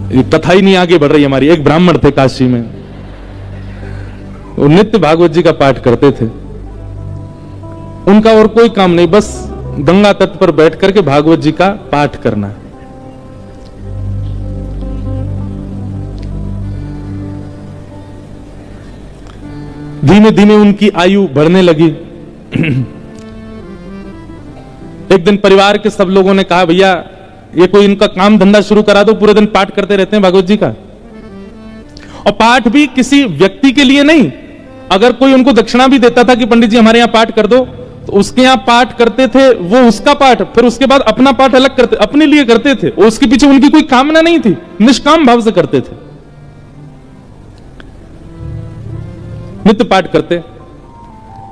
ये कथा ही नहीं आगे बढ़ रही हमारी। एक ब्राह्मण थे काशी में, वो नित्य भागवत जी का पाठ करते थे। उनका और कोई काम नहीं, बस गंगा तट पर बैठ करके भागवत जी का पाठ करना। धीमे धीमे उनकी आयु बढ़ने लगी। एक दिन परिवार के सब लोगों ने कहा, भैया ये कोई इनका काम धंधा शुरू करा दो, पूरे दिन पाठ करते रहते हैं भागवत जी का। और पाठ भी किसी व्यक्ति के लिए नहीं, अगर कोई उनको दक्षिणा भी देता था कि पंडित जी हमारे यहां पाठ कर दो, तो उसके यहां पाठ करते थे वो, उसका पाठ, फिर उसके बाद अपना पाठ अलग करते, अपने लिए करते थे। उसके पीछे उनकी कोई कामना नहीं थी, निष्काम भाव से करते थे, नित्य पाठ करते।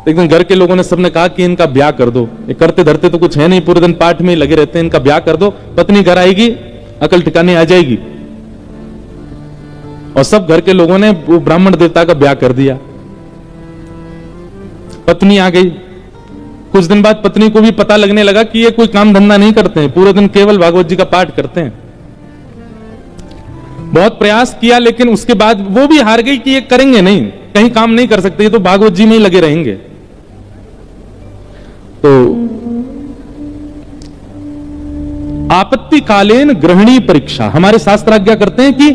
एक दिन घर के लोगों ने सबने कहा कि इनका ब्याह कर दो, ये करते धरते तो कुछ है नहीं, पूरे दिन पाठ में ही लगे रहते हैं, इनका ब्याह कर दो, पत्नी घर आएगी, अकल ठिकाने आ जाएगी। और सब घर के लोगों ने वो ब्राह्मण देवता का ब्याह कर दिया। पत्नी आ गई। कुछ दिन बाद पत्नी को भी पता लगने लगा कि ये कोई काम धंधा नहीं करते हैं, पूरे दिन केवल भागवत जी का पाठ करते हैं। बहुत प्रयास किया, लेकिन उसके बाद वो भी हार गई कि ये करेंगे नहीं, कहीं काम नहीं कर सकते, ये तो भागवत जी में ही लगे रहेंगे। तो आपत्तिकालीन गृहिणी परीक्षा, हमारे शास्त्र आज्ञा करते हैं कि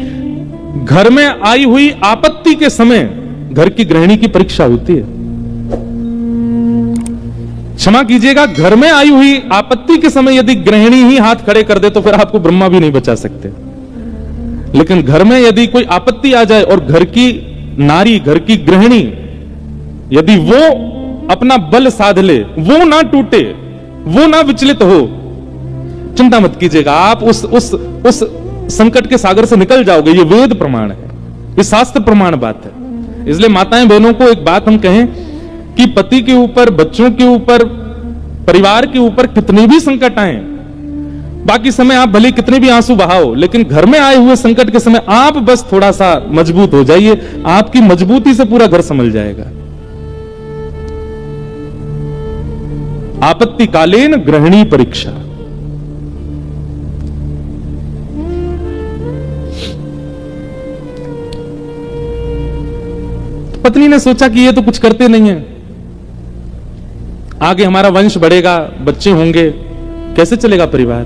घर में आई हुई आपत्ति के समय घर की गृहिणी की परीक्षा होती है। क्षमा कीजिएगा, घर में आई हुई आपत्ति के समय यदि गृहिणी ही हाथ खड़े कर दे तो फिर आपको ब्रह्मा भी नहीं बचा सकते। लेकिन घर में यदि कोई आपत्ति आ जाए और घर की नारी, घर की गृहिणी यदि वो अपना बल साध ले, वो ना टूटे, वो ना विचलित हो, चिंता मत कीजिएगा, आप उस संकट के सागर से निकल जाओगे। ये वेद प्रमाण है, ये शास्त्र प्रमाण बात है। इसलिए माताएं बहनों को एक बात हम कहें कि पति के ऊपर, बच्चों के ऊपर, परिवार के ऊपर कितने भी संकट आए, बाकी समय आप भले कितने भी आंसू बहाओ, लेकिन घर में आए हुए संकट के समय आप बस थोड़ा सा मजबूत हो जाइए, आपकी मजबूती से पूरा घर संभल जाएगा। आपत्तिकालीन गृहिणी परीक्षा। पत्नी ने सोचा कि ये तो कुछ करते नहीं है, आगे हमारा वंश बढ़ेगा, बच्चे होंगे, कैसे चलेगा परिवार।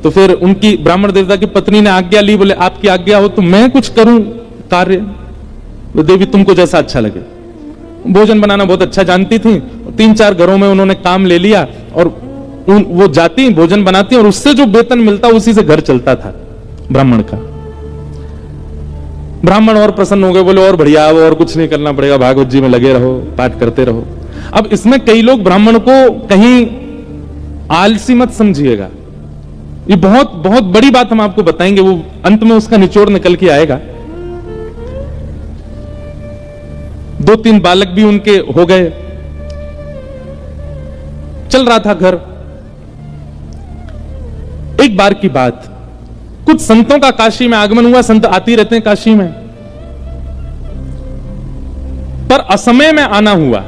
तो फिर उनकी ब्राह्मण देवता की पत्नी ने आज्ञा ली, बोले आपकी आज्ञा हो तो मैं कुछ करूं कार्य। तो देवी तुमको जैसा अच्छा लगे। भोजन बनाना बहुत अच्छा जानती थी, 3-4 घरों में उन्होंने काम ले लिया और वो जाती भोजन बनाती और उससे जो वेतन मिलता उसी से घर चलता था ब्राह्मण का। ब्राह्मण और प्रसन्न हो गए, बोले और बढ़िया, और कुछ नहीं करना पड़ेगा, भागवत जी में लगे रहो, पाठ करते रहो। अब इसमें कई लोग ब्राह्मण को कहीं आलसी मत समझिएगा, ये बहुत बहुत बड़ी बात हम आपको बताएंगे, वो अंत में उसका निचोड़ निकल के आएगा। 2-3 बालक भी उनके हो गए, चल रहा था घर। एक बार की बात, कुछ संतों का काशी में आगमन हुआ, संत आते रहते हैं काशी में, पर असमय में आना हुआ,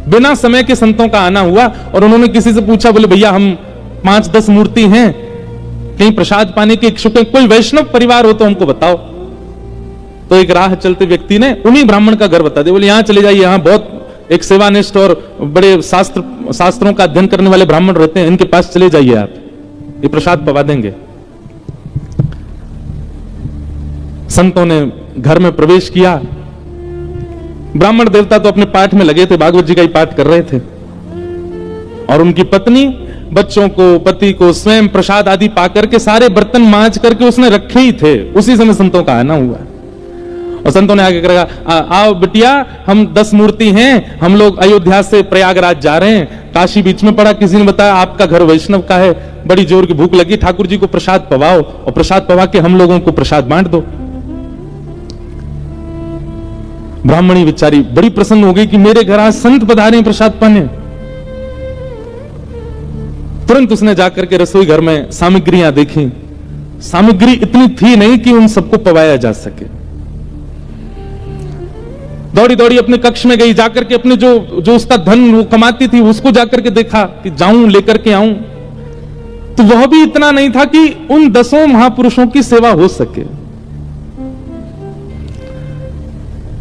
बिना समय के संतों का आना हुआ। और उन्होंने किसी से पूछा, बोले भैया हम 5-10 मूर्ति हैं, कहीं प्रसाद पाने के इच्छुक हैं, कोई वैष्णव परिवार हो तो हमको बताओ। तो एक राह चलते व्यक्ति ने उन्हीं ब्राह्मण का घर बता दिया, बोले यहां चले जाइए, यहां बहुत एक सेवानिष्ठ और बड़े शास्त्रों का अध्ययन करने वाले ब्राह्मण रहते हैं, इनके पास चले जाइए, आप ये प्रसाद पवा देंगे। संतों ने घर में प्रवेश किया। ब्राह्मण देवता तो अपने पाठ में लगे थे, भागवत जी का ही पाठ कर रहे थे, और उनकी पत्नी बच्चों को, पति को स्वयं प्रसाद आदि पाकर के सारे बर्तन मांज करके उसने रखे ही थे। उसी समय संतों का आना हुआ और संतों ने आगे करेगा, आओ बिटिया, हम 10 मूर्ति हैं, हम लोग अयोध्या से प्रयागराज जा रहे हैं, काशी बीच में पड़ा, किसी ने बताया आपका घर वैष्णव का है, बड़ी जोर की भूख लगी, ठाकुर जी को प्रसाद पवाओ और प्रसाद पवा के हम लोगों को प्रसाद बांट दो। ब्राह्मणी बेचारी बड़ी प्रसन्न हो गई कि मेरे घर आज संत पधारे हैं प्रसाद पाने। तुरंत उसने जाकर के रसोई घर में सामग्रियां देखी, सामग्री इतनी थी नहीं कि उन सबको पवाया जा सके। दौड़ी दौड़ी अपने कक्ष में गई, जाकर के अपने जो उसका धन वो कमाती थी उसको जाकर के देखा कि जाऊं लेकर के आऊं, तो वह भी इतना नहीं था कि उन 10 महापुरुषों की सेवा हो सके।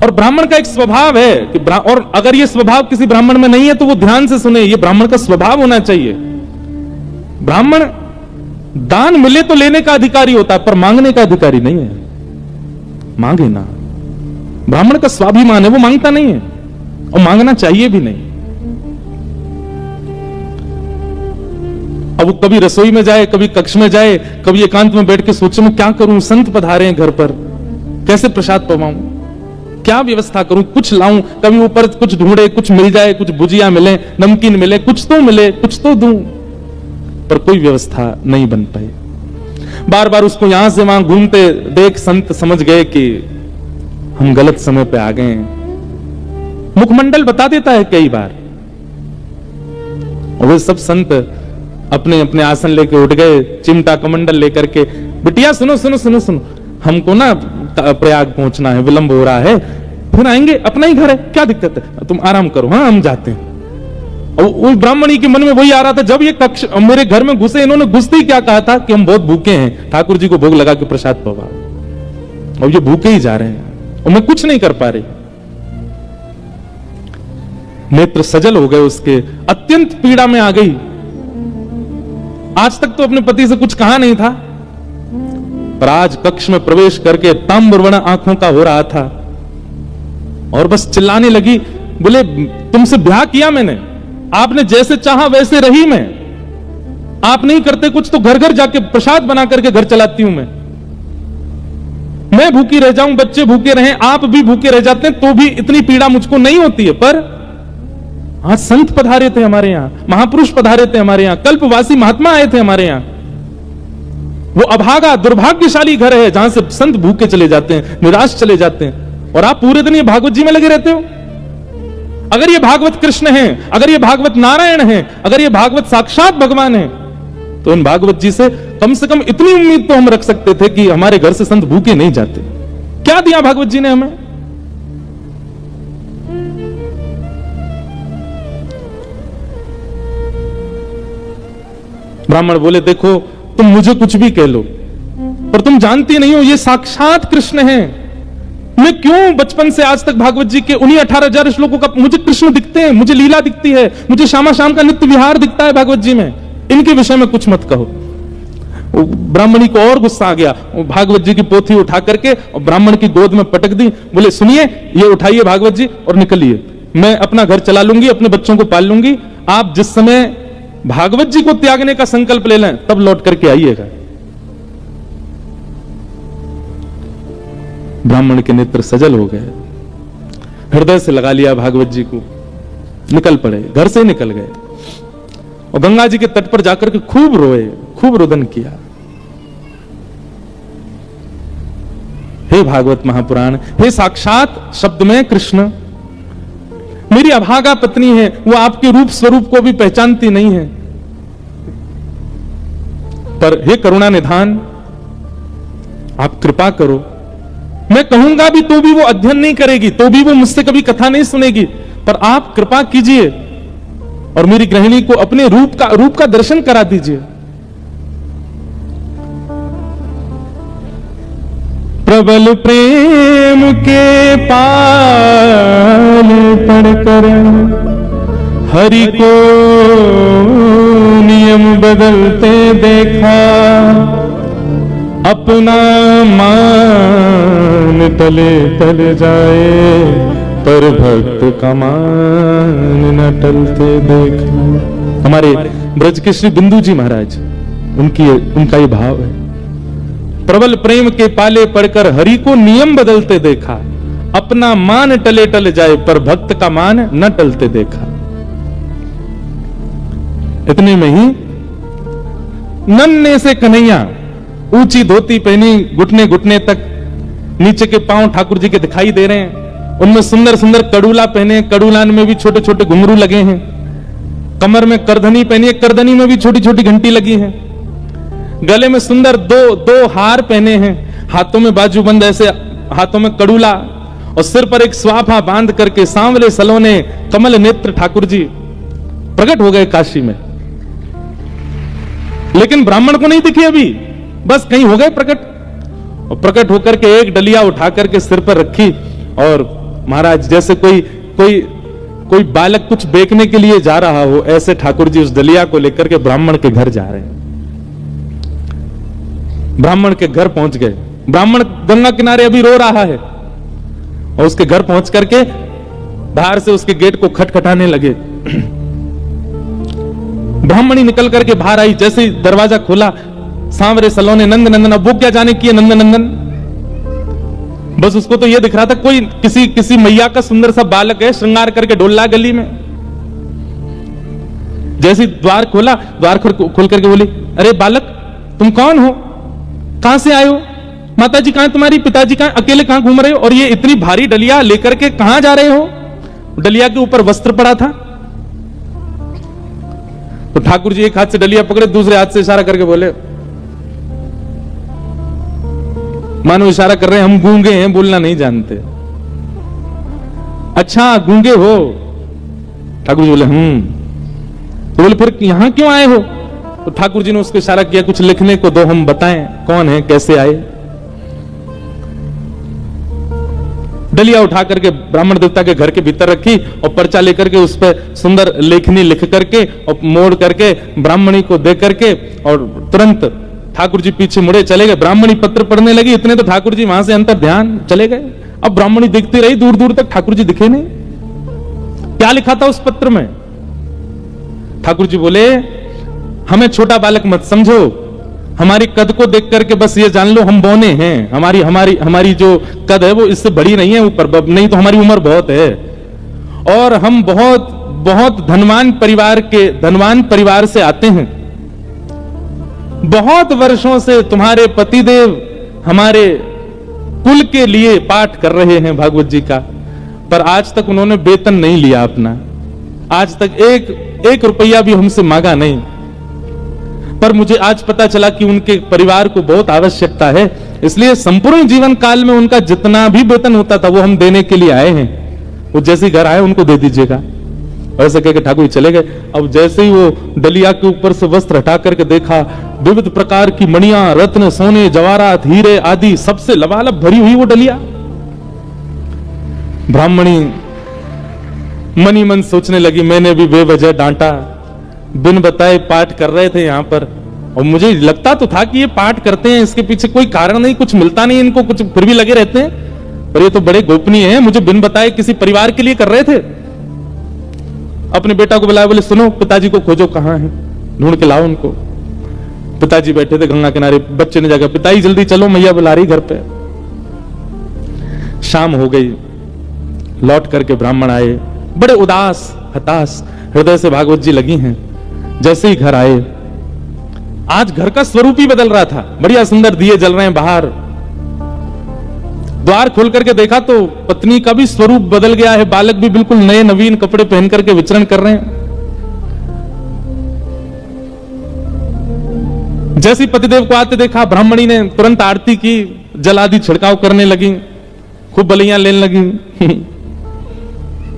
और ब्राह्मण का एक स्वभाव है कि और अगर ये स्वभाव किसी ब्राह्मण में नहीं है तो वो ध्यान से सुने, ये ब्राह्मण का स्वभाव होना चाहिए। ब्राह्मण दान मिले तो लेने का अधिकारी होता है, पर मांगने का अधिकारी नहीं है। मांगे ना, ब्राह्मण का स्वाभिमान है, वो मांगता नहीं है और मांगना चाहिए भी नहीं। अब वो कभी रसोई में जाए, कभी कक्ष में जाए, कभी एकांत में बैठ के सोचे मैं क्या करूं, संत पधारे हैं घर पर, कैसे प्रसाद पवाऊं, क्या व्यवस्था करूं, कुछ लाऊं। कभी ऊपर कुछ ढूंढे, कुछ मिल जाए, कुछ भुजिया मिले, नमकीन मिले, कुछ तो मिले, कुछ तो दूं, पर कोई व्यवस्था नहीं बन पाई। बार बार उसको यहां से वहां घूमते देख संत समझ गए कि हम गलत समय पे आ गए हैं। मुखमंडल बता देता है कई बार। और वे सब संत अपने अपने आसन लेके उठ गए, चिमटा कमंडल लेकर के, बिटिया सुनो सुनो सुनो सुनो, हमको ना प्रयाग पहुंचना है, विलंब हो रहा है, फिर आएंगे, अपना ही घर है, क्या दिक्कत है, तुम आराम करो, हाँ हम जाते हैं। और उस ब्राह्मणी के मन में वही आ रहा था, जब ये कक्ष मेरे घर में घुसे, इन्होंने घुसते ही क्या कहा था कि हम बहुत भूखे हैं, ठाकुर जी को भोग लगा के प्रसाद पवाओ। और ये भूखे ही जा रहे हैं और मैं कुछ नहीं कर पा रही। नेत्र सजल हो गए उसके, अत्यंत पीड़ा में आ गई। आज तक तो अपने पति से कुछ कहा नहीं था, पर आज कक्ष में प्रवेश करके ताम्रवर्ण आंखों का हो रहा था और बस चिल्लाने लगी, बोले तुमसे ब्याह किया मैंने, आपने जैसे चाहा वैसे रही मैं, आप नहीं करते कुछ तो घर घर जाके प्रसाद बना करके घर चलाती हूं मैं भूखी रह जाऊं, बच्चे भूखे रहें, आप भी भूखे रह जाते हैं तो भी इतनी पीड़ा मुझको नहीं होती है। पर आज संत पधारे थे हमारे यहां, महापुरुष पधारे थे हमारे यहां, कल्पवासी महात्मा आए थे हमारे यहां। वो अभागा दुर्भाग्यशाली घर है जहां से संत भूखे चले जाते हैं, निराश चले जाते हैं, और आप पूरे दिन ये भागवत जी में लगे रहते हो। अगर ये भागवत कृष्ण है, अगर ये भागवत नारायण है, अगर ये भागवत साक्षात भगवान है, तो इन भागवत जी से कम इतनी उम्मीद तो हम रख सकते थे कि हमारे घर से संत भूखे नहीं जाते। क्या दिया भागवत जी ने हमें? ब्राह्मण बोले देखो तुम मुझे कुछ भी कह लो, पर तुम जानती नहीं हो ये साक्षात कृष्ण है। मैं क्यों बचपन से आज तक भागवत जी के उन्हीं 18,000 श्लोकों का मुझे कृष्ण दिखते हैं, मुझे लीला दिखती है, मुझे श्यामा शाम का नित्य विहार दिखता है भागवत जी में, इनके विषय में कुछ मत कहो। ब्राह्मणी को और गुस्सा आ गया, भागवत जी की पोथी उठा करके और ब्राह्मण की गोद में पटक दी। बोले सुनिए, ये उठाइए भागवत जी और निकलिए, मैं अपना घर चला लूंगी, अपने बच्चों को पाल लूंगी, आप जिस समय भागवत जी को त्यागने का संकल्प ले लें तब लौट करके आइएगा। ब्राह्मण के नेत्र सजल हो गए, हृदय से लगा लिया भागवत जी को, निकल पड़े, घर से निकल गए और गंगा जी के तट पर जाकर के खूब रोए, खूब रुदन किया। हे भागवत महापुराण, हे साक्षात शब्द में कृष्ण, मेरी अभागा पत्नी है, वो आपके रूप स्वरूप को भी पहचानती नहीं है, पर हे करुणा निधान, आप कृपा करो। मैं कहूंगा भी तो भी वो अध्ययन नहीं करेगी, तो भी वो मुझसे कभी कथा नहीं सुनेगी, पर आप कृपा कीजिए और मेरी गृहिणी को अपने रूप का दर्शन करा दीजिए। प्रबल प्रेम के पाल पढ़कर हरि को नियम बदलते देखा, अपना मान तले तले जाए, पर भक्त का मान न टलते देखा। हमारे ब्रज के श्री बिंदु जी महाराज, उनका ये भाव है, प्रबल प्रेम के पाले पढ़कर हरि को नियम बदलते देखा, अपना मान टले टल जाए, पर भक्त का मान न टलते देखा। इतने में ही नन्हे से कन्हैया, ऊंची धोती पहनी, घुटने घुटने तक, नीचे के पांव ठाकुर जी के दिखाई दे रहे हैं, उनमें सुंदर सुंदर कड़ूला पहने, कड़ूलान में भी छोटे छोटे घुंघरू लगे हैं, कमर में करधनी पहनी है, करधनी में भी छोटी छोटी घंटी लगी है, गले में सुंदर दो हार पहने हैं, हाथों में बाजूबंद, ऐसे हाथों में कड़ूला, और सिर पर एक स्वाफा बांध करके सांवले सलोने कमल नेत्र ठाकुर जी प्रकट हो गए काशी में। लेकिन ब्राह्मण को नहीं दिखे अभी, बस कहीं हो गए प्रकट, और प्रकट होकर के एक डलिया उठा करके सिर पर रखी और महाराज जैसे कोई बालक कुछ बेचने के लिए जा रहा हो, ऐसे ठाकुर जी उस डलिया को लेकर के ब्राह्मण के घर जा रहे हैं। ब्राह्मण के घर पहुंच गए। ब्राह्मण गंगा किनारे अभी रो रहा है और उसके घर पहुंच करके बाहर से उसके गेट को खटखटाने लगे। ब्राह्मणी निकल करके बाहर आई, जैसे ही दरवाजा खोला, सांवरे सलोने नंद नंदन। अब वो क्या जाने की है नंद नंदन, बस उसको तो ये दिख रहा था कोई किसी मैया का सुंदर सा बालक है, श्रृंगार करके डोल रहा गली में। जैसे द्वार खोला, द्वार खोल करके बोली, अरे बालक तुम कौन हो, कहां से आए हो, माताजी कहां, तुम्हारी पिताजी कहां, अकेले कहां घूम रहे हो, और ये इतनी भारी डलिया लेकर के कहां जा रहे हो। डलिया के ऊपर वस्त्र पड़ा था। तो ठाकुर जी एक हाथ से डलिया पकड़े, दूसरे हाथ से इशारा करके बोले, मानो इशारा कर रहे हैं हम गूंगे हैं, बोलना नहीं जानते। अच्छा गूंगे हो। ठाकुर जी बोले तो बोले फिर यहां क्यों आए हो। तो ठाकुर जी ने उसको इशारा किया, कुछ लिखने को दो, हम बताएं कौन है, कैसे आए। डलिया उठा करके ब्राह्मण देवता के घर के भीतर रखी और पर्चा लेकर के उस पर सुंदर लेखनी लिख करके और मोड़ करके ब्राह्मणी को दे करके, और तुरंत ठाकुर जी पीछे मुड़े चले गए। ब्राह्मणी पत्र पढ़ने लगी, इतने तो ठाकुर जी वहां से अंतर ध्यान चले गए। अब ब्राह्मणी दिखती रही, दूर दूर तक ठाकुर जी दिखे नहीं। क्या लिखा था उस पत्र में। ठाकुर जी बोले, हमें छोटा बालक मत समझो, हमारी कद को देख करके बस ये जान लो हम बौने हैं। हमारी जो कद है वो इससे बड़ी नहीं है, ऊपर नहीं तो हमारी उम्र बहुत है, और हम बहुत बहुत धनवान परिवार से आते हैं। बहुत वर्षों से तुम्हारे पतिदेव हमारे कुल के लिए पाठ कर रहे हैं भागवत जी का, पर आज तक उन्होंने वेतन नहीं लिया अपना, आज तक एक रुपया भी हमसे मांगा नहीं। पर मुझे आज पता चला कि उनके परिवार को बहुत आवश्यकता है, इसलिए संपूर्ण जीवन काल में उनका जितना भी वेतन होता था वो हम देने के लिए आए हैं। वो जैसे घर आए उनको दे दीजिएगा। ऐसे कहकर ठाकुर चले गए। अब जैसे ही वो डलिया के ऊपर से वस्त्र हटा करके देखा, विविध प्रकार की मणियां, रत्न, सोने, जवाहरात, हीरे आदि सबसे लबालब भरी हुई वो डलिया। ब्राह्मणी मनी मन सोचने लगी, मैंने भी बेवजह डांटा, बिन बताए पाठ कर रहे थे यहां पर, और मुझे लगता तो था कि ये पाठ करते हैं, इसके पीछे कोई कारण नहीं, कुछ मिलता नहीं इनको, कुछ फिर भी लगे रहते हैं, पर ये तो बड़े गोपनीय हैं, मुझे बिन बताए किसी परिवार के लिए कर रहे थे। अपने बेटा को बुलाया, बोले सुनो पिताजी को खोजो, कहां है, ढूंढ के लाओ उनको। पिताजी बैठे थे गंगा किनारे, बच्चे ने जाकर, पिताजी जल्दी चलो मैया बुला रही घर पे। शाम हो गई, लौट करके ब्राह्मण आए, बड़े उदास हताश हृदय से भागवत जी लगी हैं। जैसे ही घर आए, आज घर का स्वरूप ही बदल रहा था, बढ़िया सुंदर दिए जल रहे हैं बाहर। द्वार खोल करके देखा तो पत्नी का भी स्वरूप बदल गया है, बालक भी बिल्कुल नए नवीन कपड़े पहन करके विचरण कर रहे हैं। जैसे पतिदेव को आते देखा, ब्राह्मणी ने तुरंत आरती की, जल आदि छिड़काव करने लगी, खूब बलियां लेने लगी।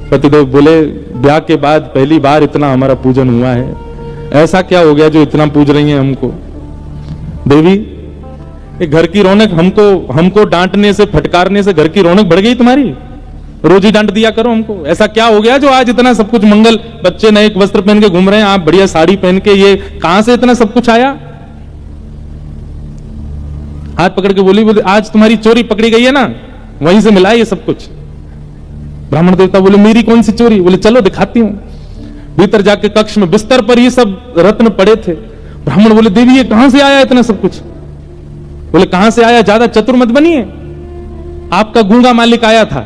पतिदेव बोले, ब्याह के बाद पहली बार इतना हमारा पूजन हुआ है, ऐसा क्या हो गया जो इतना पूज रही हैं हमको। देवी ये घर की रौनक, हमको डांटने से फटकारने से घर की रौनक बढ़ गई तुम्हारी, रोज ही डांट दिया करो हमको। ऐसा क्या हो गया जो आज इतना सब कुछ मंगल, बच्चे नए वस्त्र पहन के घूम रहे हैं, आप बढ़िया साड़ी पहन के, ये कहां से इतना सब कुछ आया। हाथ पकड़ के बोली, आज तुम्हारी चोरी पकड़ी गई है ना, वहीं से मिला ये सब कुछ। ब्राह्मण देवता बोले, मेरी कौन सी चोरी। बोले चलो दिखाती हूं। भीतर जाके कक्ष में बिस्तर पर ये सब रत्न पड़े थे। ब्राह्मण बोले, देवी ये कहां से आया इतना सब कुछ। बोले कहां से आया, ज्यादा चतुर मत बनिए, आपका गूंगा मालिक आया था।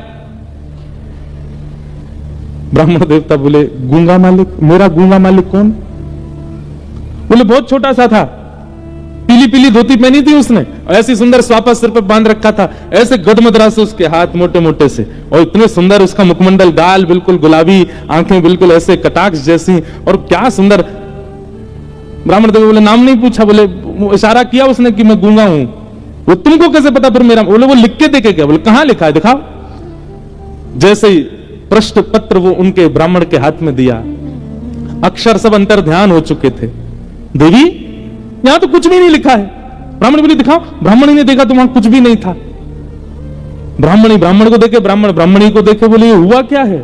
ब्राह्मण देवता बोले, गूंगा मालिक, मेरा गूंगा मालिक कौन। बोले बहुत छोटा सा था, पीली पीली धोती पहनी थी उसने, ऐसी सुंदर स्वापा सिर पर बांध रखा था, ऐसे गदमदरा से उसके हाथ मोटे मोटे से, और इतने सुंदर उसका मुखमंडल, गाल बिल्कुल गुलाबी, आंखें बिल्कुल ऐसे कटाक्ष जैसी, और क्या सुंदर। ब्राह्मण देव बोले, नाम नहीं पूछा। बोले इशारा किया उसने कि मैं गूंगा हूं। वो तुमको कैसे पता फिर मेरा। बोले वो लिख के देखे क्या। बोले कहां लिखा है दिखाओ। जैसे ही प्रश्न पत्र वो उनके ब्राह्मण के हाथ में दिया, अक्षर सब अंतर ध्यान हो चुके थे। देवी यहां तो कुछ भी नहीं लिखा है। ब्राह्मण बोले दिखाओ। ब्राह्मण ने देखा तो वहां कुछ भी नहीं था। ब्राह्मणी ब्राह्मण को देखे, ब्राह्मण ब्राह्मणी को देखे, बोले ये हुआ क्या है?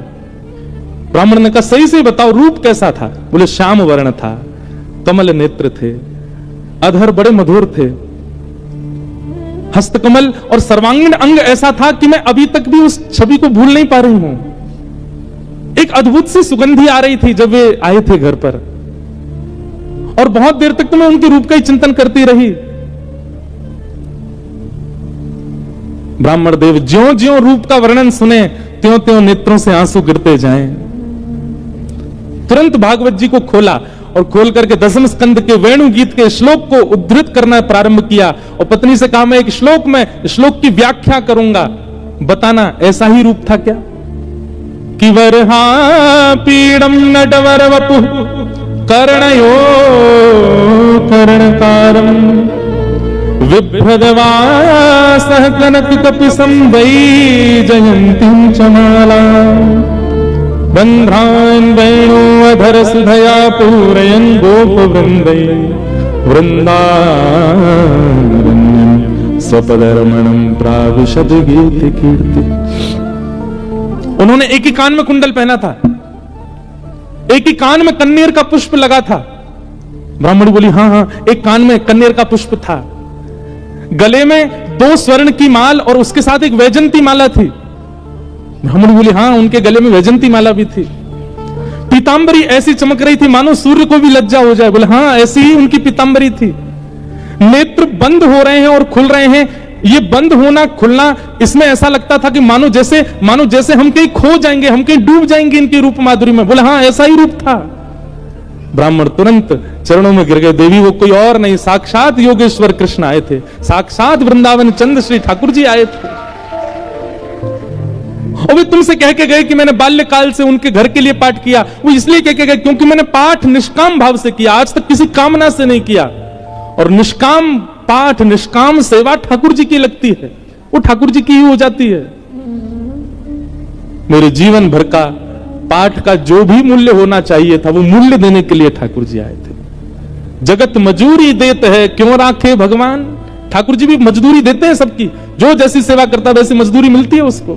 ब्राह्मण ने कहा सही से बताओ रूप कैसा था? बोले श्याम वर्ण था, कमल नेत्र थे, अधर बड़े मधुर थे, हस्तकमल और सर्वांगीण अंग ऐसा था कि मैं अभी तक भी उस छवि को भूल नहीं पा रही हूं। एक अद्भुत सी सुगंधी आ रही थी जब वे आए थे घर पर, और बहुत देर तक तो मैं उनके रूप का ही चिंतन करती रही। ब्राह्मण देव ज्यों ज्यों रूप का वर्णन सुने त्यों त्यों नेत्रों से आंसू गिरते जाएं। तुरंत भागवत जी को खोला और खोल करके दसम स्कंद के वेणु गीत के श्लोक को उद्धृत करना प्रारंभ किया और पत्नी से कहा मैं एक श्लोक की व्याख्या करूंगा, बताना ऐसा ही रूप था क्या? कि वरहा पीड़म नटवर वपु कर्णयो कर्णकारम विभ्रदवासः कनक कपिसं वै जयन्तीं च माला बंध्रान् वेणु अधर सुधया पूरयन् गोपवृन्दै वृन्दारण्यं स्वपदरमणं प्राविशद गीत कीर्ति। उन्होंने एक ही कान में कुंडल पहना था, एक ही कान में कन्नेर का पुष्प लगा था। ब्राह्मणी बोली हाँ हाँ, एक कान में कन्नेर का पुष्प था, गले में 2 स्वर्ण की माल और उसके साथ एक वैजंती माला थी। ब्राह्मणी बोली हाँ, उनके गले में वैजंती माला भी थी। पीतांबरी ऐसी चमक रही थी मानो सूर्य को भी लज्जा हो जाए। बोले हाँ, ऐसी ही उनकी पीतांबरी थी। नेत्र बंद हो रहे हैं और खुल रहे हैं, ये बंद होना खुलना इसमें ऐसा लगता था कि मानो जैसे हम कहीं खो जाएंगे, हम कहीं डूब जाएंगे इनके रूप माधुरी में। बोले हाँ, ऐसा ही रूप था। ब्राह्मण तुरंत चरणों में गिर गए। देवी वो कोई और नहीं, साक्षात योगेश्वर कृष्ण आए थे, साक्षात वृंदावन चंद्र श्री ठाकुर जी आए थे। और वे तुमसे कह के गए कि मैंने बाल्यकाल से उनके घर के लिए पाठ किया। वो इसलिए कह के गए क्योंकि मैंने पाठ निष्काम भाव से किया, आज तक किसी कामना से नहीं किया। और निष्काम पाठ, निष्काम सेवा ठाकुर जी की लगती है, वो ठाकुर जी की ही हो जाती है। मेरे जीवन भर का पाठ का जो भी मूल्य होना चाहिए था, वो मूल्य देने के लिए ठाकुर जी आए थे। जगत मजूरी देते हैं क्यों राखे भगवान। ठाकुर जी भी मजदूरी देते हैं सबकी, जो जैसी सेवा करता है वैसी मजदूरी मिलती है उसको।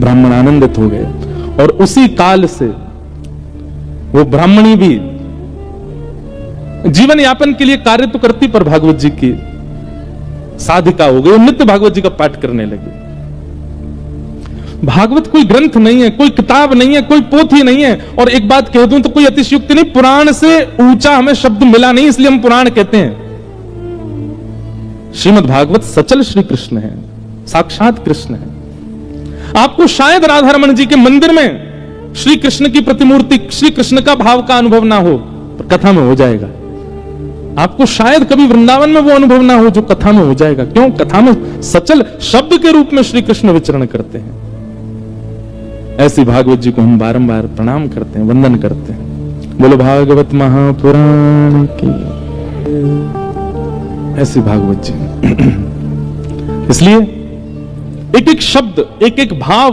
ब्राह्मण आनंदित हो गए और उसी काल से वो ब्राह्मणी भी जीवन यापन के लिए कार्य तो करती, पर भागवत जी की साधिका हो गई, नित्य भागवत जी का पाठ करने लगी। भागवत कोई ग्रंथ नहीं है, कोई किताब नहीं है, कोई पोथी नहीं है। और एक बात कह दूं तो कोई अतिशयोक्ति नहीं, पुराण से ऊंचा हमें शब्द मिला नहीं, इसलिए हम पुराण कहते हैं। श्रीमद् भागवत सचल श्री कृष्ण है, साक्षात कृष्ण है। आपको शायद राधा रमण जी के मंदिर में श्री कृष्ण की प्रतिमूर्ति, श्री कृष्ण का भाव का अनुभव ना हो, पर कथा में हो जाएगा। आपको शायद कभी वृंदावन में वो अनुभव ना हो जो कथा में हो जाएगा। क्यों? कथा में सचल शब्द के रूप में श्री कृष्ण विचरण करते हैं। ऐसी भागवत जी को हम बारंबार प्रणाम करते हैं, वंदन करते हैं। बोलो भागवत महापुराण की। ऐसी भागवत जी। इसलिए एक एक शब्द, एक एक भाव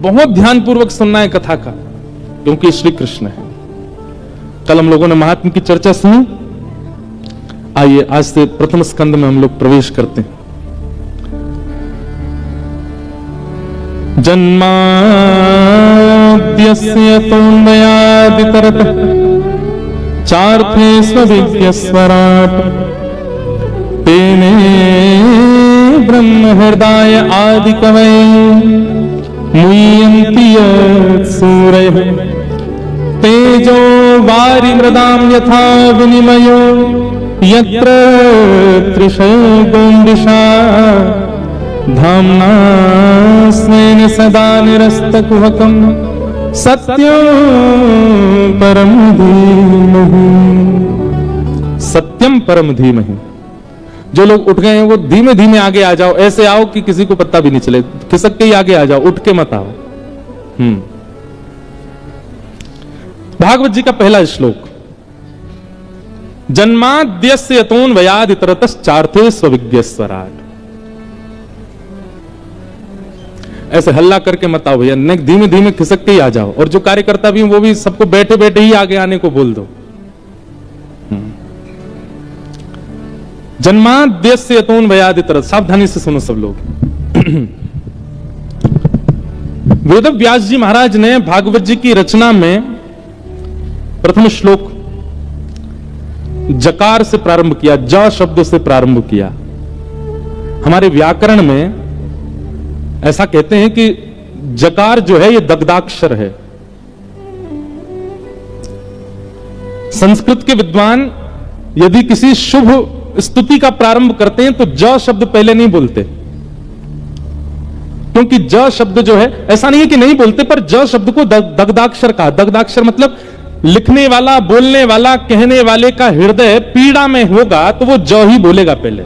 बहुत ध्यानपूर्वक सुनना है कथा का, क्योंकि श्री कृष्ण है। कल हम लोगों ने महात्मा की चर्चा सुनी। आइए आज से प्रथम स्कंद में हम लोग प्रवेश करते हैं। जन्माद्यस्य तोन्मयादितरतः चार्थे स्वविज्ञस्वराट् तेने ब्रह्म हृदय आदि कवये मुह्यन्ति सूरयः तेजो वारिमृदां यथा विनिमयो यत्र त्रिशैगुंडिशा धाम्ना स्वेन सदा निरस्तकुहकं सत्यं परम धीमहि। सत्यम परम धीमहि। जो लोग उठ गए हैं वो धीमे धीमे आगे आ जाओ, ऐसे आओ कि किसी को पता भी नहीं चले, खिसक के ही आगे आ जाओ, उठ के मत आओ। भागवत जी का पहला श्लोक, जन्माद्यस्य यतोऽन्वयादितरतश्चार्थे स्वविज्ञस्वराट्। ऐसे हल्ला करके मत आओ भैया, धीमे धीमे खिसक के ही आ जाओ। और जो कार्यकर्ता भी वो भी सबको बैठे बैठे ही आगे आने को बोल दो। जन्माद्यस्य यतोऽन्वयादितरतः। सावधानी से सुनो सब लोग। वेद व्यास जी महाराज ने भागवत जी की रचना में प्रथम श्लोक जकार से प्रारंभ किया, ज शब्द से प्रारंभ किया। हमारे व्याकरण में ऐसा कहते हैं कि जकार जो है ये दग्धाक्षर है। संस्कृत के विद्वान यदि किसी शुभ स्तुति का प्रारंभ करते हैं तो ज शब्द पहले नहीं बोलते, क्योंकि ज शब्द जो है, ऐसा नहीं है कि नहीं बोलते, पर ज शब्द को दग्धाक्षर कहा। दग्धाक्षर मतलब लिखने वाला, बोलने वाला, कहने वाले का हृदय पीड़ा में होगा तो वो ज ही बोलेगा पहले,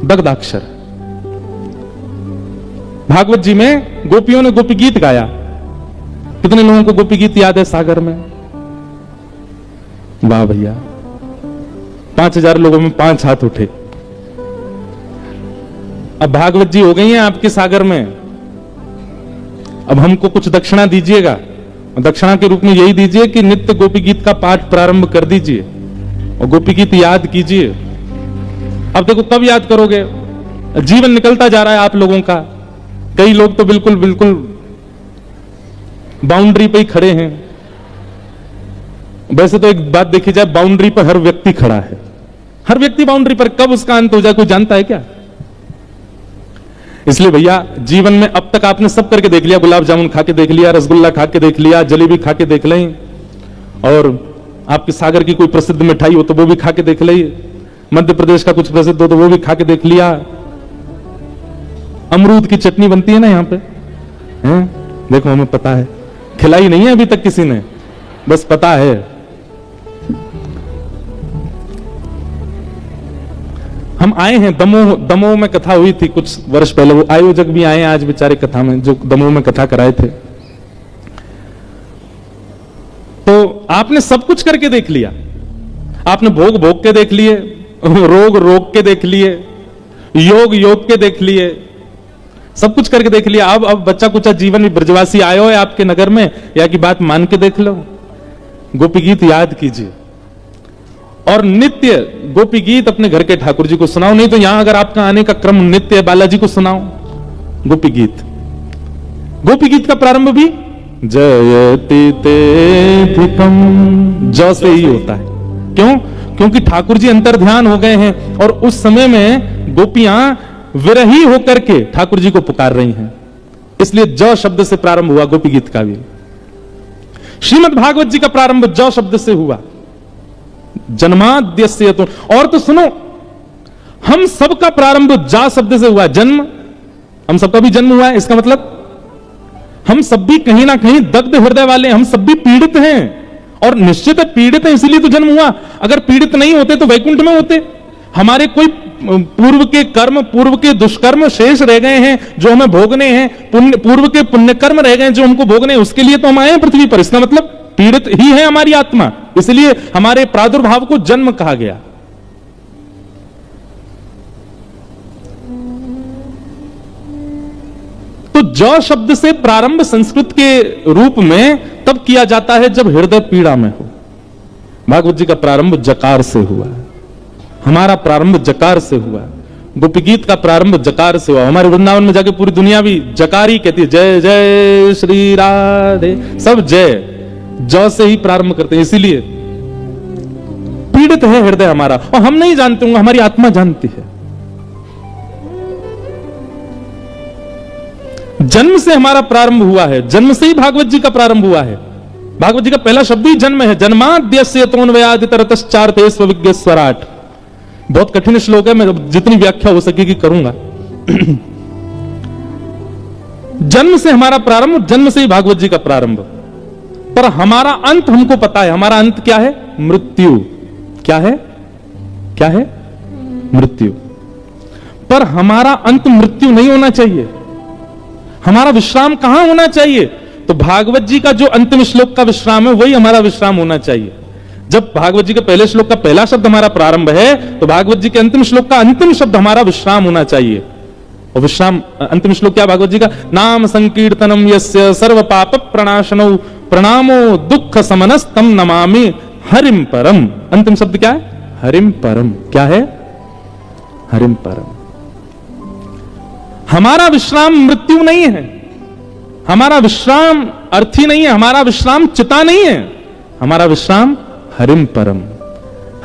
दग्धाक्षर। भागवत जी में गोपियों ने गोपी गीत गाया। कितने लोगों को गोपी गीत याद है सागर में? वाह भैया, 5000 लोगों में 5 हाथ उठे। अब भागवत जी हो गई हैं आपके सागर में। अब हमको कुछ दक्षिणा दीजिएगा, दक्षिणा के रूप में यही दीजिए कि नित्य गोपी गीत का पाठ प्रारंभ कर दीजिए और गोपी गीत याद कीजिए। अब देखो कब याद करोगे? जीवन निकलता जा रहा है आप लोगों का। कई लोग तो बिल्कुल बिल्कुल बाउंड्री पे ही खड़े हैं। वैसे तो एक बात देखी जाए, बाउंड्री पर हर व्यक्ति खड़ा है, हर व्यक्ति बाउंड्री पर। कब उसका अंत हो जाए कोई जानता है क्या? इसलिए भैया जीवन में अब तक आपने सब करके देख लिया। गुलाब जामुन खा के देख लिया, रसगुल्ला खा के देख लिया, जलेबी खा के देख लें, और आपके सागर की कोई प्रसिद्ध मिठाई हो तो वो भी खा के देख लें, मध्य प्रदेश का कुछ प्रसिद्ध हो तो वो भी खा के देख लिया। अमरूद की चटनी बनती है ना यहाँ पे, हैं? देखो हमें पता है, खिलाई नहीं है अभी तक किसी ने, बस पता है। हम आए हैं दमोह, दमोह में कथा हुई थी कुछ वर्ष पहले। वो आयोजक भी आए आज बेचारे कथा में, जो दमोह में कथा कराए थे। तो आपने सब कुछ करके देख लिया। आपने भोग भोग के देख लिए, रोग रोग के देख लिए, योग योग के देख लिए, सब कुछ करके देख लिया। अब बच्चा कुछ जीवन में ब्रजवासी आयो है आपके नगर में, या की बात मान के देख लो। गोपी गीत याद कीजिए और नित्य गोपी गीत अपने घर के ठाकुर जी को सुनाओ। नहीं तो यहां अगर आपका आने का क्रम नित्य है, बालाजी को सुनाओ गोपी गीत। गोपी गीत का प्रारंभ भी जयति तेधिकम ज से ही होता है। क्यों? क्योंकि ठाकुर जी अंतर ध्यान हो गए हैं और उस समय में गोपियां विरही होकर के ठाकुर जी को पुकार रही हैं, इसलिए ज शब्द से प्रारंभ हुआ गोपी गीत का भी। श्रीमद् भागवत जी का प्रारंभ ज शब्द से हुआ, जन्माद्यस्य। और तो सुनो, हम सबका प्रारंभ जा शब्द से हुआ। जन्म, हम सबका भी जन्म हुआ है। इसका मतलब हम सब भी कहीं ना कहीं दग्ध हृदय वाले, हम सब भी पीड़ित हैं, और निश्चित है पीड़ित है इसीलिए तो जन्म हुआ। अगर पीड़ित नहीं होते तो वैकुंठ में होते। हमारे कोई पूर्व के कर्म, पूर्व के दुष्कर्म शेष रह गए हैं जो हमें भोगने हैं, पूर्व के पुण्य कर्म रह गए हैं जो हमको भोगने हैं, उसके लिए तो हम आए हैं पृथ्वी पर। इसका मतलब पीड़ित ही है हमारी आत्मा, इसलिए हमारे प्रादुर्भाव को जन्म कहा गया। तो ज शब्द से प्रारंभ संस्कृत के रूप में तब किया जाता है जब हृदय पीड़ा में हो। भागवत जी का प्रारंभ जकार से हुआ है, हमारा प्रारंभ जकार से हुआ। गोपी गीत का प्रारंभ जकार से हुआ। हमारे वृंदावन में जाके पूरी दुनिया भी जकार ही कहती है, जय जय श्री राधे, सब जय ज से ही प्रारंभ करते हैं। इसीलिए पीड़ित है हृदय हमारा, और हम नहीं जानते होंगे, हमारी आत्मा जानती है। जन्म से हमारा प्रारंभ हुआ है, जन्म से ही भागवत जी का प्रारंभ हुआ है। भागवत जी का पहला शब्द ही जन्म है। जन्माद्यस्य तोन्वयादितरतश्चार्थे स्वविज्ञ स्वराट। बहुत कठिन श्लोक है, मैं जितनी व्याख्या हो सकेगी करूंगा। जन्म से हमारा प्रारंभ, जन्म से ही भागवत जी का प्रारंभ। पर हमारा अंत हमको पता है। हमारा अंत क्या है? मृत्यु। क्या है? क्या है? मृत्यु। पर हमारा अंत मृत्यु नहीं होना चाहिए। हमारा विश्राम कहां होना चाहिए? तो भागवत जी का जो अंतिम श्लोक का विश्राम है वही हमारा विश्राम होना चाहिए। जब भागवत जी के पहले श्लोक का पहला शब्द हमारा प्रारंभ है, तो भागवत जी के अंतिम श्लोक का अंतिम शब्द हमारा विश्राम होना चाहिए। और विश्राम, अंतिम श्लोक क्या भागवत जी का? नाम संकीर्तनम यस्य सर्व पाप प्रणाशनो प्रणामो दुख समनस्तम नमामि हरिम परम। अंतिम शब्द क्या है? हरिम परम। क्या है? हरिम परम। हमारा विश्राम मृत्यु नहीं है, हमारा विश्राम अर्थी नहीं है, हमारा विश्राम चिता नहीं है, हमारा विश्राम हरिम परम,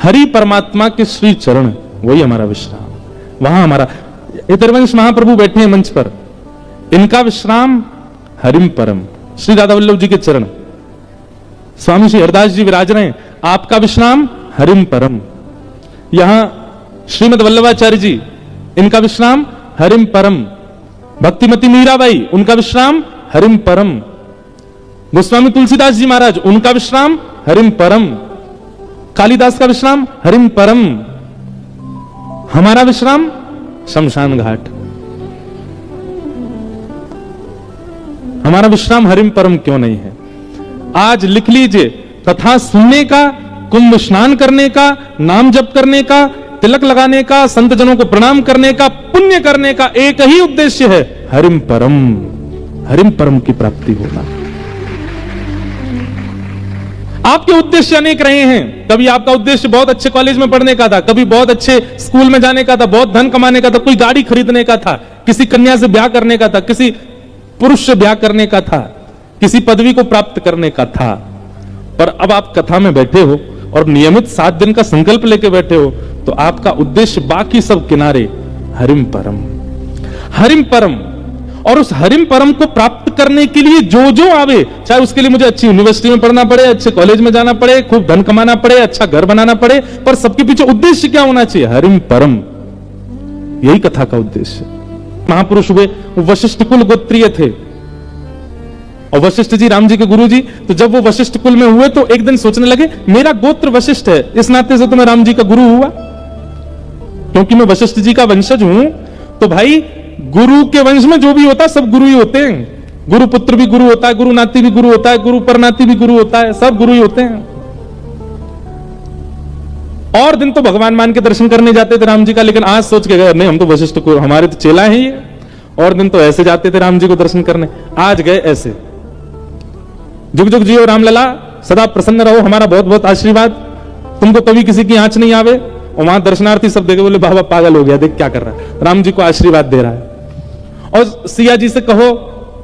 हरि परमात्मा के श्री चरण, वही हमारा विश्राम। वहां हमारा इतरवंश महाप्रभु बैठे हैं मंच पर, इनका विश्राम हरिम परम, श्री राधा वल्लभ जी के चरण। स्वामी श्री हरदास जी विराज रहे हैं, आपका विश्राम हरिम परम। यहां श्रीमद वल्लभाचार्य जी, इनका विश्राम हरिम परम। भक्तिमती मीराबाई, उनका विश्राम हरिम परम। गोस्वामी तुलसीदास जी महाराज, उनका विश्राम हरिम परम। कालिदास का विश्राम हरिम परम। हमारा विश्राम शमशान घाट। हमारा विश्राम हरिम परम क्यों नहीं है? आज लिख लीजिए, कथा सुनने का, कुंभ स्नान करने का, नाम जप करने का, तिलक लगाने का, संत जनों को प्रणाम करने का, पुण्य करने का एक ही उद्देश्य है, हरिम परम, हरिम परम की प्राप्ति होना। आपके उद्देश्य अनेक रहे हैं। कभी आपका उद्देश्य बहुत अच्छे कॉलेज में पढ़ने का था, कभी बहुत अच्छे स्कूल में जाने का था, बहुत धन कमाने का था, कोई गाड़ी खरीदने का था, किसी कन्या से ब्याह करने का था, किसी पुरुष से ब्याह करने का था, किसी पदवी को प्राप्त करने का था। पर अब आप कथा में बैठे हो और नियमित 7 दिन का संकल्प लेके बैठे हो, तो आपका उद्देश्य बाकी सब किनारे, हरिम परम, हरिम परम। और उस हरिम परम को प्राप्त करने के लिए जो जो आवे, चाहे उसके लिए मुझे अच्छी यूनिवर्सिटी में पढ़ना पड़े, अच्छे कॉलेज में जाना पड़े, खूब धन कमाना पड़े, अच्छा घर बनाना पड़े, पर सबके पीछे उद्देश्य क्या होना चाहिए? हरिम परम। यही कथा का उद्देश्य। महापुरुष हुए, वशिष्ठ कुल गोत्रीय थे, और वशिष्ठ जी राम जी के गुरु जी। तो जब वो वशिष्ठ कुल में हुए तो एक दिन सोचने लगे, मेरा गोत्र वशिष्ठ है, इस नाते से तो मैं राम जी का गुरु हुआ, क्योंकि मैं वशिष्ठ जी का वंशज हूं। तो भाई, गुरु के वंश में जो भी होता है सब गुरु ही होते हैं। गुरु पुत्र भी गुरु होता है, गुरु नाती भी गुरु होता है, गुरु परनाती भी गुरु होता है, सब गुरु ही होते हैं। और दिन तो भगवान मान के दर्शन करने जाते थे राम जी का, लेकिन आज सोच के गए, नहीं हम तो वशिष्ठ को, हमारे तो चेला है ये। और दिन तो ऐसे जाते थे राम जी को दर्शन करने, आज गए ऐसे। जुग जुग जियो रामलला, सदा प्रसन्न रहो, हमारा बहुत बहुत आशीर्वाद, तुमको कभी किसी की आंच नहीं आवे। और वहां दर्शनार्थी सब देखे, बोले बाबा पागल हो गया, देख क्या कर रहा है, राम जी को आशीर्वाद दे रहा है। और सिया जी से कहो,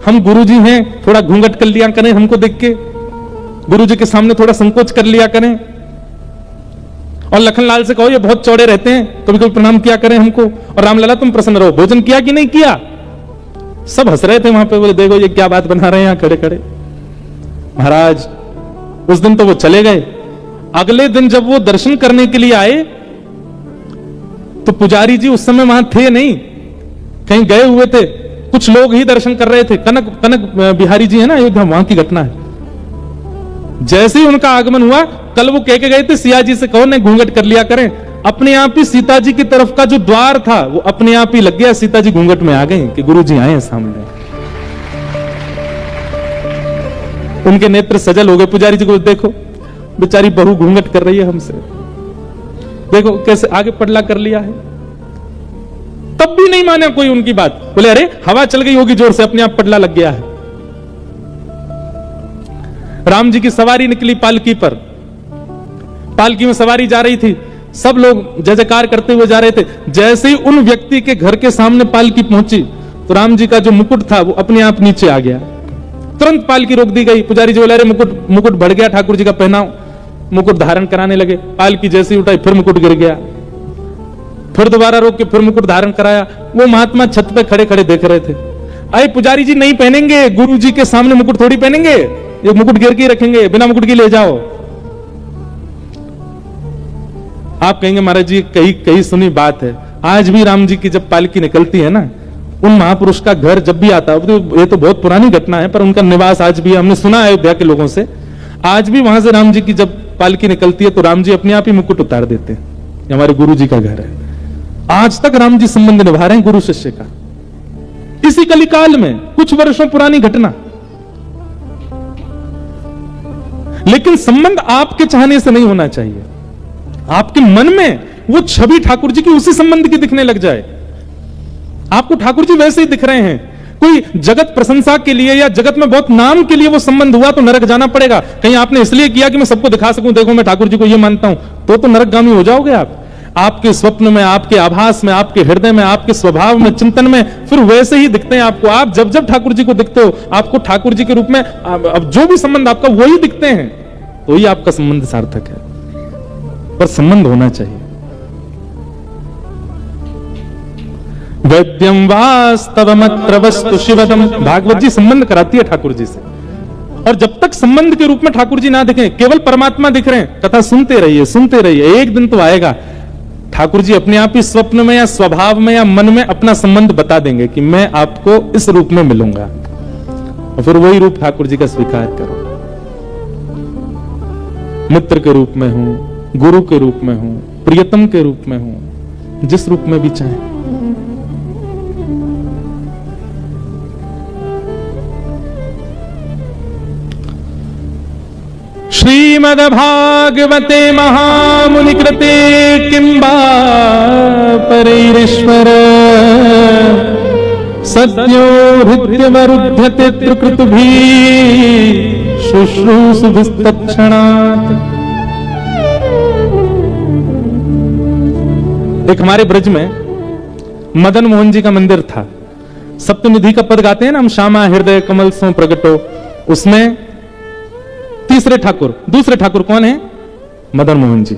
हम गुरु जी हैं, थोड़ा घूंघट कर लिया करें, हमको देख के गुरु जी के सामने थोड़ा संकोच कर लिया करें। और लखनलाल से कहो, ये बहुत चौड़े रहते हैं, कभी कभी प्रणाम किया करें हमको। और रामलला तुम प्रसन्न रहो, भोजन किया कि नहीं किया? सब हंस रहे थे वहां पे, बोले देखो ये क्या बात बना रहे हैं यहां खड़े खड़े। महाराज उस दिन तो वो चले गए। अगले दिन जब वो दर्शन करने के लिए आए, तो पुजारी जी उस समय वहां थे नहीं, कहीं गए हुए थे, कुछ लोग ही दर्शन कर रहे थे। कनक बिहारी जी है ना अयोध्या, वहां की घटना है। जैसे ही उनका आगमन हुआ, कल वो कह के गए थे सिया जी से कहो नहीं घूंघट कर लिया करें, अपने आप ही सीता जी की तरफ का जो द्वार था वो अपने आप ही लग गया, सीता जी घूंघट में आ गई कि गुरु जी आए हैं सामने। उनके नेत्र सजल हो गए। पुजारी जी को देखो, बेचारी बहू घूंघट कर रही है हमसे, देखो कैसे आगे पडला कर लिया है। तब भी नहीं माने कोई उनकी बात, बोले अरे हवा चल गई होगी जोर से, अपने आप पडला लग गया है। राम जी की सवारी निकली पालकी पर, पालकी में सवारी जा रही थी, सब लोग जय जयकार करते हुए जा रहे थे। जैसे ही उन व्यक्ति के घर के सामने पालकी पहुंची, तो राम जी का जो मुकुट था वो अपने आप नीचे आ गया। तुरंत पालकी रोक दी गई। पुजारी जी बोले अरे मुकुट बढ़ गया, ठाकुर जी का पहनाओ। मुकुट धारण कराने लगे। पालकी जैसे ही उठाई, फिर मुकुट गिर गया। फिर दोबारा रोक के फिर मुकुट धारण कराया। वो महात्मा छत पे खड़े खड़े देख रहे थे। अरे पुजारी जी नहीं पहनेंगे, गुरु जी के सामने मुकुट थोड़ी पहनेंगे, ये मुकुट गिर के रखेंगे, बिना मुकुट के ले जाओ। आप कहेंगे महाराज जी कहीं कहीं सुनी बात है। आज भी राम जी की जब पालकी निकलती है ना, उन महापुरुष का घर जब भी आता है, ये तो बहुत पुरानी घटना है, पर उनका निवास आज भी हमने सुना है अयोध्या के लोगों से। आज भी वहां से राम जी की जब पालकी निकलती है तो राम जी अपने आप ही मुकुट उतार देते हैं। हमारे गुरु जी का घर है, आज तक राम जी संबंध निभा रहे हैं गुरु शिष्य का। इसी कलिकाल में, कुछ वर्षों पुरानी घटना, लेकिन संबंध आपके चाहने से नहीं होना चाहिए। आपके मन में वो छवि ठाकुर जी की उसी संबंध की दिखने लग जाए। आपको ठाकुर जी वैसे ही दिख रहे हैं। कोई जगत प्रशंसा के लिए या जगत में बहुत नाम के लिए वो संबंध हुआ तो नरक जाना पड़ेगा। कहीं आपने इसलिए किया कि मैं सबको दिखा सकूं, देखो मैं ठाकुर जी को ये मानता हूं, तो नरकगामी हो जाओगे आप। आपके स्वप्न में, आपके आभास में, आपके हृदय में, आपके स्वभाव में, चिंतन में फिर वैसे ही दिखते हैं आपको। आप जब जब ठाकुर जी को दिखते हो, आपको ठाकुर जी के रूप में अब जो भी संबंध आपका वही दिखते हैं, तो ही आपका संबंध सार्थक है। पर संबंध होना चाहिए। वैद्यम वास्तवमत्र वस्तु शिवदम, भागवत जी संबंध कराती है ठाकुर जी से। और जब तक संबंध के रूप में ठाकुर जी ना दिखें, केवल परमात्मा दिख रहे हैं, कथा सुनते रहिए, सुनते रहिए, एक दिन तो आएगा ठाकुर जी अपने आप ही स्वप्न में या स्वभाव में या मन में अपना संबंध बता देंगे कि मैं आपको इस रूप में मिलूंगा, और फिर वही रूप ठाकुर जी का स्वीकार करो। मित्र के रूप में हूं, गुरु के रूप में हूं, प्रियतम के रूप में हूं, जिस रूप में भी चाहे। श्रीमद्भागवते महामुनि कृते किंबा परैरीश्वर सद्यो हृद्यवरुध्यते त्रिकृतुभिः शुश्रूषुभिस्तत्क्षणात्। एक हमारे ब्रज में मदन मोहन जी का मंदिर था। सप्तनिधि का पद गाते हैं ना हम, श्यामा हृदय कमल सो प्रगटो, उसमें तीसरे ठाकुर, दूसरे ठाकुर कौन है? मदन मोहन जी।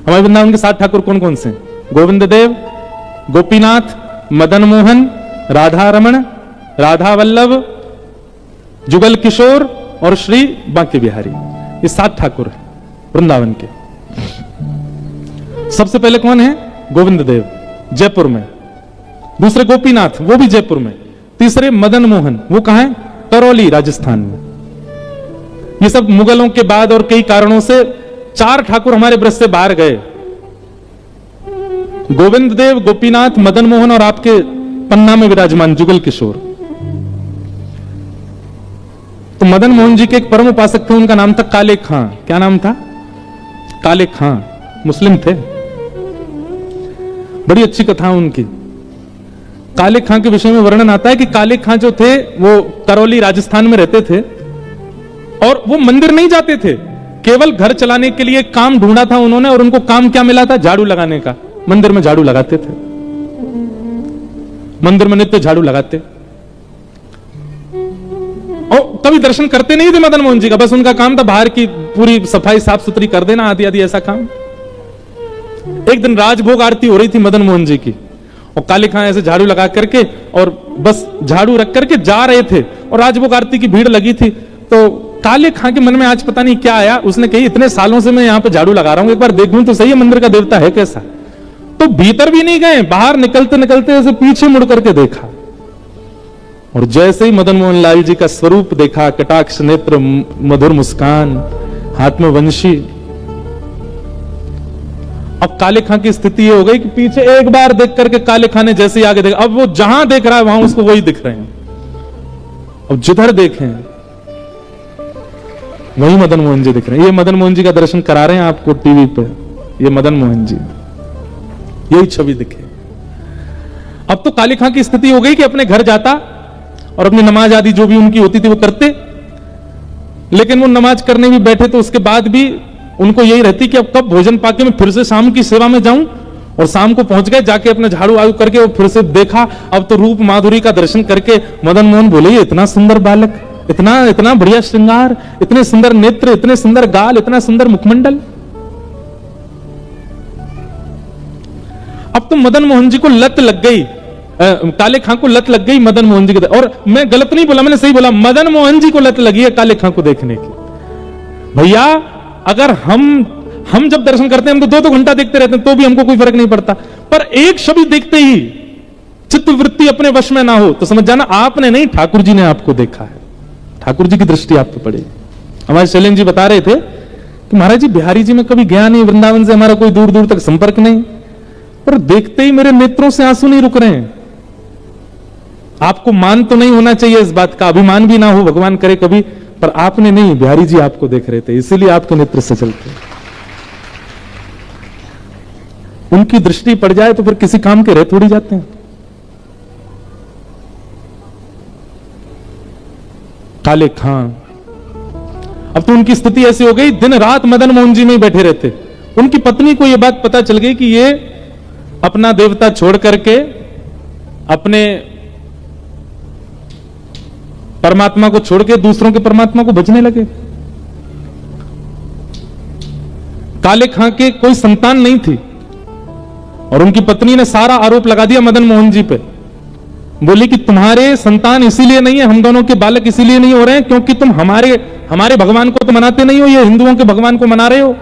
हमारे वृंदावन के 7 ठाकुर कौन कौन से? गोविंद देव, गोपीनाथ, मदन मोहन, राधा रमण, राधा वल्लभ, जुगल किशोर और श्री बांके बिहारी। ये 7 ठाकुर हैं वृंदावन के। सबसे पहले कौन है? गोविंद देव, जयपुर में। दूसरे गोपीनाथ, वो भी जयपुर में। तीसरे मदन मोहन, वो कहां है? करौली, राजस्थान में। ये सब मुगलों के बाद और कई कारणों से 4 ठाकुर हमारे ब्रज से बाहर गए। गोविंद देव, गोपीनाथ, मदन मोहन और आपके पन्ना में विराजमान जुगल किशोर। तो मदन मोहन जी के एक परम उपासक थे, उनका नाम था काले खां। क्या नाम था? काले खां, मुस्लिम थे। बड़ी अच्छी कथा उनकी। काले खां के विषय में वर्णन आता है कि काले खां जो थे वो करौली, राजस्थान में रहते थे और वो मंदिर नहीं जाते थे, केवल घर चलाने के लिए काम ढूंढा था उन्होंने। और उनको काम क्या मिला था? झाड़ू लगाने का। मंदिर में झाड़ू लगाते थे, मंदिर में नित्य झाड़ू लगाते। और कभी दर्शन करते नहीं थे मदन मोहन जी का, बस उनका काम था बाहर की पूरी सफाई साफ सुथरी कर देना, आदि आदि ऐसा काम। एक दिन राजभोग आरती हो रही थी मदन मोहन जी की, और काले खां ऐसे झाड़ू लगा करके और बस झाड़ू रख करके जा रहे थे, और राजभोग आरती की भीड़ लगी थी। तो काले खां के मन में आज पता नहीं क्या आया, उसने कही इतने सालों से मैं यहां पे झाड़ू लगा रहा हूं, एक बार देखूं तो सही है मंदिर का देवता है कैसा। तो भीतर भी नहीं गए, बाहर निकलते निकलते ऐसे पीछे मुड़ करके देखा, और जैसे ही मदन मोहन लाल जी का स्वरूप देखा, कटाक्ष नेत्र, मधुर मुस्कान, हाथ में वंशी। अब काले खां की स्थिति ये हो गई कि पीछे एक बार देख करके काले खां ने जैसे ही आगे देखा, अब वो जहां देख रहा है वहां उसको वही दिख रहे हैं। अब जिधर देखें वही मदन मोहन जी दिख रहे हैं। ये मदन मोहन जी का दर्शन करा रहे हैं आपको टीवी पे, ये मदन मोहन जी, यही छवि दिखे। अब तो काले खां की स्थिति हो गई कि अपने घर जाता और अपनी नमाज आदि जो भी उनकी होती थी वो करते, लेकिन वो नमाज करने भी बैठे तो उसके बाद भी उनको यही रहती कि अब कब भोजन पाके मैं फिर से शाम की सेवा में जाऊं। और शाम को पहुंच गए, जाके अपने झाड़ू आयु करके वो फिर से देखा। अब तो रूप माधुरी का दर्शन करके मदन मोहन बोले, ये इतना सुंदर बालक, इतना इतना बढ़िया श्रृंगार, इतने सुंदर नेत्र, इतने सुंदर गाल, इतना सुंदर मुखमंडल। अब तो मदन मोहन जी को लत लग गई, काले खां को लत लग गई मदन मोहन जी के। और मैं गलत नहीं बोला, मैंने सही बोला, मदन मोहन जी को लत लगी है काले खां को देखने की। भैया अगर हम जब दर्शन करते हैं हम तो 2-2 घंटा देखते रहते हैं तो भी हमको कोई फर्क नहीं पड़ता, पर एक शब्द देखते ही चित्त वृत्ति अपने वश में ना हो तो समझ जाना आपने नहीं, ठाकुर जी ने आपको देखा है, ठाकुर जी की दृष्टि आप पे पड़ी। हमारे शैलेंद्र जी बता रहे थे कि महाराज जी बिहारी जी में कभी गया नहीं, वृंदावन से हमारा कोई दूर दूर तक संपर्क नहीं, पर देखते ही मेरे नेत्रों से आंसू नहीं रुक रहे हैं। आपको मान तो नहीं होना चाहिए इस बात का, अभिमान भी ना हो, भगवान करे कभी, पर आपने नहीं, बिहारी जी आपको देख रहे थे, इसीलिए आपके नेत्र से चलते। उनकी दृष्टि पड़ जाए तो फिर किसी काम के रह थोड़ी जाते हैं। काले खां, अब तो उनकी स्थिति ऐसी हो गई, दिन रात मदन मोहन जी में ही बैठे रहते। उनकी पत्नी को यह बात पता चल गई कि ये अपना देवता छोड़ करके अपने परमात्मा को छोड़ के दूसरों के परमात्मा को भजने लगे। काले खां के कोई संतान नहीं थी और उनकी पत्नी ने सारा आरोप लगा दिया मदन मोहन जी पे। बोली कि तुम्हारे संतान इसीलिए नहीं है, हम दोनों के बालक इसीलिए नहीं हो रहे हैं क्योंकि तुम हमारे भगवान को तो मनाते नहीं हो, ये हिंदुओं के भगवान को मना रहे हो।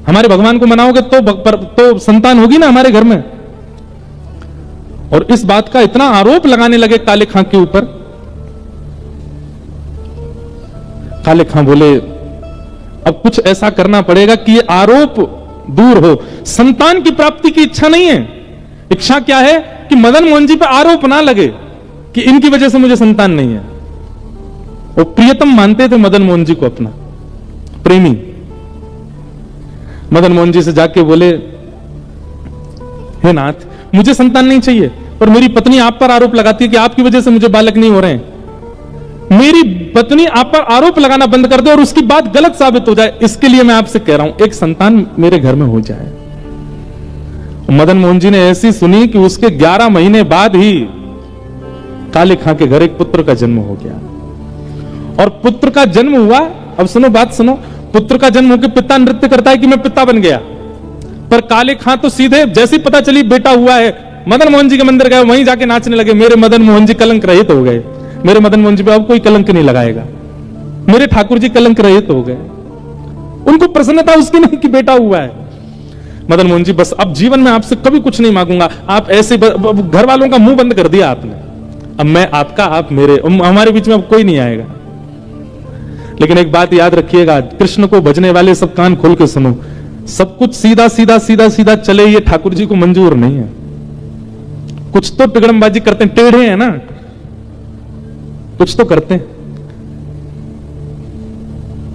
हमारे भगवान को मनाओगे तो संतान होगी ना हमारे घर में। और इस बात का इतना आरोप लगाने लगे काले खां के ऊपर। काले खां बोले अब कुछ ऐसा करना पड़ेगा कि ये आरोप दूर हो। संतान की प्राप्ति की इच्छा नहीं है, इच्छा क्या है कि मदन मोहन जी पे आरोप ना लगे कि इनकी वजह से मुझे संतान नहीं है। वो प्रियतम मानते थे मदन मोहन जी को, अपना प्रेमी। मदन मोहन जी से जाके बोले, हे नाथ, मुझे संतान नहीं चाहिए, पर मेरी पत्नी आप पर आरोप लगाती है कि आपकी वजह से मुझे बालक नहीं हो रहे हैं। मेरी पत्नी आप पर आरोप लगाना बंद कर दे और उसकी बात गलत साबित हो जाए, इसके लिए मैं आपसे कह रहा हूं एक संतान मेरे घर में हो जाए। मदन मोहन जी ने ऐसी सुनी कि उसके 11 महीने बाद ही काले खां के घर एक पुत्र का जन्म हो गया। और पुत्र का जन्म हुआ, अब सुनो बात सुनो, पुत्र का जन्म होकर पिता नृत्य करता है कि मैं पिता बन गया, पर काले खां तो सीधे जैसी पता चली बेटा हुआ है, मदन मोहन जी के मंदिर गए, वहीं जाके नाचने लगे। मेरे मदन मोहन जी कलंक रहित हो गए, मेरे मदन मोहन जी पे अब कोई कलंक नहीं लगाएगा, मेरे ठाकुर जी कलंक रहित हो गए। उनको प्रसन्नता उसकी नहीं कि बेटा हुआ है। मदन मोहन जी, बस अब जीवन में आपसे कभी कुछ नहीं मांगूंगा, आप ऐसे घर वालों का मुंह बंद कर दिया आपने, अब मैं आपका, आप मेरे, हमारे बीच में अब कोई नहीं आएगा। लेकिन एक बात याद रखिएगा, कृष्ण को भजने वाले सब कान खोल के सुनो, सब कुछ सीधा सीधा सीधा सीधा चले ये ठाकुर जी को मंजूर नहीं है। कुछ तो टिगड़मबाजी करते हैं, टेढ़े हैं ना, कुछ तो करते हैं।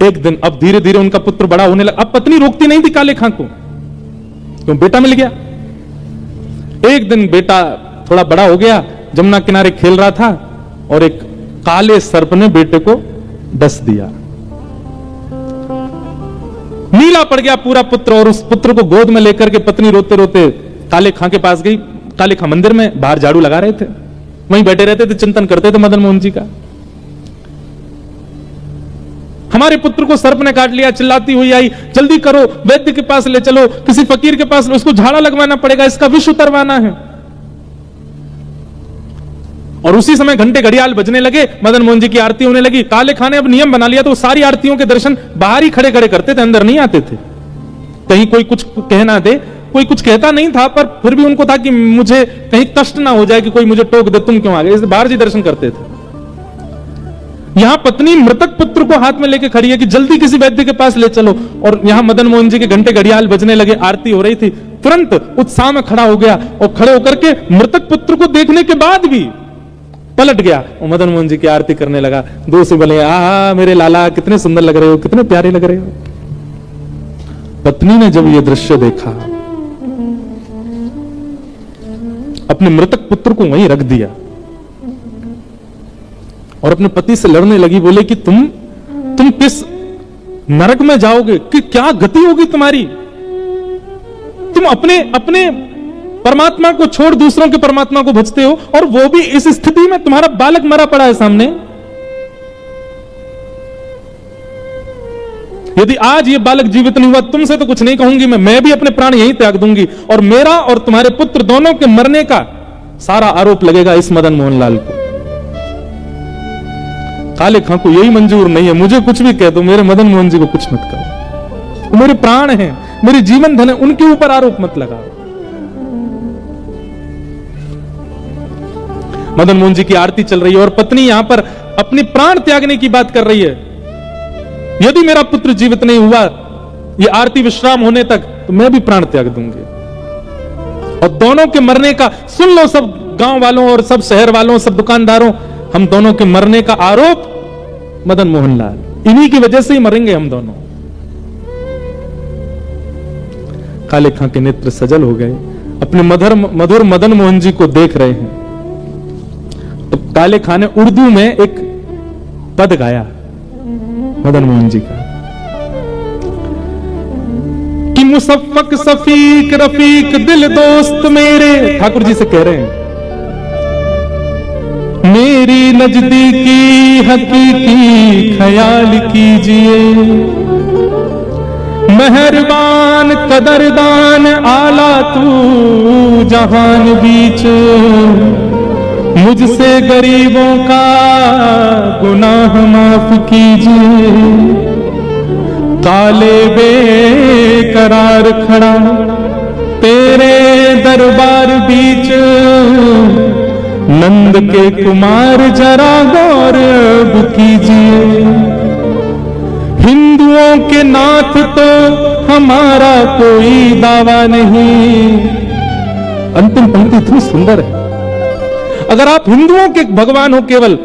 एक दिन अब धीरे धीरे उनका पुत्र बड़ा होने लगा। अब पत्नी रोकती नहीं थी काले खां को, क्यों, बेटा मिल गया। एक दिन बेटा थोड़ा बड़ा हो गया, जमुना किनारे खेल रहा था और एक काले सर्प ने बेटे को डस दिया। नीला पड़ गया पूरा पुत्र, और उस पुत्र को गोद में लेकर के पत्नी रोते रोते काले खां के पास गई। काले खां मंदिर में बाहर झाड़ू लगा रहे थे, वहीं बैठे रहते थे, चिंतन करते थे मदन मोहन जी का। हमारे पुत्र को सर्प ने काट लिया, चिल्लाती हुई आई, जल्दी करो, वैद्य के पास ले चलो, किसी फकीर के पास, उसको झाड़ा लगवाना पड़ेगा, इसका विष उतरवाना है। और उसी समय घंटे घड़ियाल बजने लगे, मदन मोहन जी की आरती होने लगी। काले खां ने अब नियम बना लिया, तो वो सारी आरतियों के दर्शन बाहर ही खड़े खड़े करते थे, अंदर नहीं आते थे। कहीं कोई कुछ कहना दे, कोई कुछ कहता नहीं था, पर फिर भी उनको था कि मुझे कहीं कष्ट ना हो जाए कि कोई मुझे टोक दे, तुम क्यों आ गए, इसलिए बाहर जी दर्शन करते थे। यहां पत्नी मृतक पुत्र को हाथ में लेके खड़ी है कि जल्दी किसी वैद्य के पास ले चलो, और यहां मदन मोहन जी के घंटे घड़ियाल बजने लगे, आरती हो रही थी। तुरंत उत्साह में खड़ा हो गया और खड़े होकर के मृतक पुत्र को देखने के बाद भी पलट गया और मदन मोहन जी की आरती करने लगा। दो से बोले, आहा मेरे लाला, कितने सुंदर लग रहे हो, कितने प्यारे लग रहे हो। पत्नी ने जब यह दृश्य देखा, अपने मृतक पुत्र को वहीं रख दिया और अपने पति से लड़ने लगी। बोले कि तुम किस नरक में जाओगे, कि क्या गति होगी तुम्हारी, तुम अपने परमात्मा को छोड़ दूसरों के परमात्मा को भजते हो, और वो भी इस स्थिति में, तुम्हारा बालक मरा पड़ा है सामने। यदि आज ये बालक जीवित नहीं हुआ, तुमसे तो कुछ नहीं कहूंगी मैं भी अपने प्राण यहीं त्याग दूंगी, और मेरा और तुम्हारे पुत्र दोनों के मरने का सारा आरोप लगेगा इस मदन मोहन लाल को। काले खां को यही मंजूर नहीं है, मुझे कुछ भी कह दो, मेरे मदन मोहन जी को कुछ मत करो, वो मेरे प्राण हैं, मेरी जीवन धन है, उनके ऊपर आरोप मत लगाओ। मदन मोहन जी की आरती चल रही है और पत्नी यहां पर अपने प्राण त्यागने की बात कर रही है। यदि मेरा पुत्र जीवित नहीं हुआ ये आरती विश्राम होने तक, तो मैं भी प्राण त्याग दूंगी। और दोनों के मरने का सुन लो, सब गांव वालों और सब शहर वालों, सब दुकानदारों, हम दोनों के मरने का आरोप मदन मोहन लाल, इन्हीं की वजह से ही मरेंगे हम दोनों। काले खां के नेत्र सजल हो गए, अपने मधुर मदन मोहन जी को देख रहे हैं। तो काले खां ने उर्दू में एक पद गाया मदन मोहन जी का, कि मुसफ़्फ़क़ सफीक रफीक दिल दोस्त मेरे, ठाकुर जी से कह रहे हैं, मेरी नजदीकी हकीकी ख्याल कीजिए, मेहरबान कदरदान आला तू जहान बीच, मुझसे गरीबों का गुनाह माफ कीजिए, काले बेकरार खड़ा तेरे दरबार बीच, नंद के कुमार जरा गौर कीजिए, हिंदुओं के नाथ तो हमारा कोई दावा नहीं। अंतिम पंक्ति इतनी सुंदर है, अगर आप हिंदुओं के भगवान हो केवल,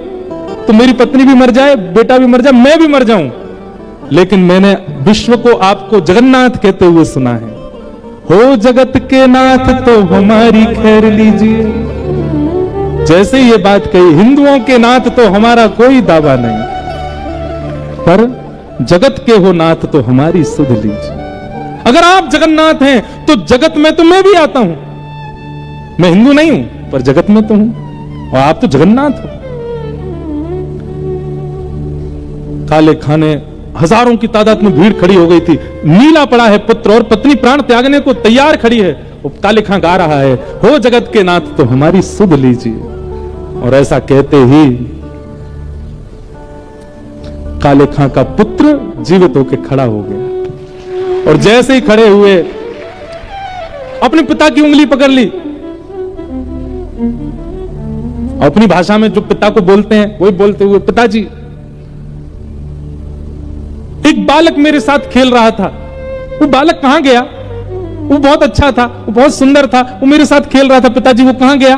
तो मेरी पत्नी भी मर जाए, बेटा भी मर जाए, मैं भी मर जाऊं, लेकिन मैंने विश्व को आपको जगन्नाथ कहते हुए सुना है, हो जगत के नाथ तो हमारी खैर लीजिए। जैसे ये बात कही, हिंदुओं के नाथ तो हमारा कोई दावा नहीं, पर जगत के हो नाथ तो हमारी सुध लीजिए। अगर आप जगन्नाथ हैं तो जगत में तो मैं भी आता हूं, मैं हिंदू नहीं हूं पर जगत में तो हूं, और आप तो जगन्नाथ हो। काले खाने हजारों की तादाद में भीड़ खड़ी हो गई थी, नीला पड़ा है पुत्र और पत्नी प्राण त्यागने को तैयार खड़ी है, काले खां गा रहा है, हो जगत के नाथ तो हमारी सुध लीजिए। और ऐसा कहते ही काले खां का पुत्र जीवित होकर खड़ा हो गया, और जैसे ही खड़े हुए अपने पिता की उंगली पकड़ ली, अपनी भाषा में जो पिता को बोलते हैं वही बोलते हुए, पिताजी एक बालक मेरे साथ खेल रहा था, वो बालक कहां गया? वो बहुत अच्छा था, वो बहुत सुंदर था, वो मेरे साथ खेल रहा था, पिताजी वो कहां गया?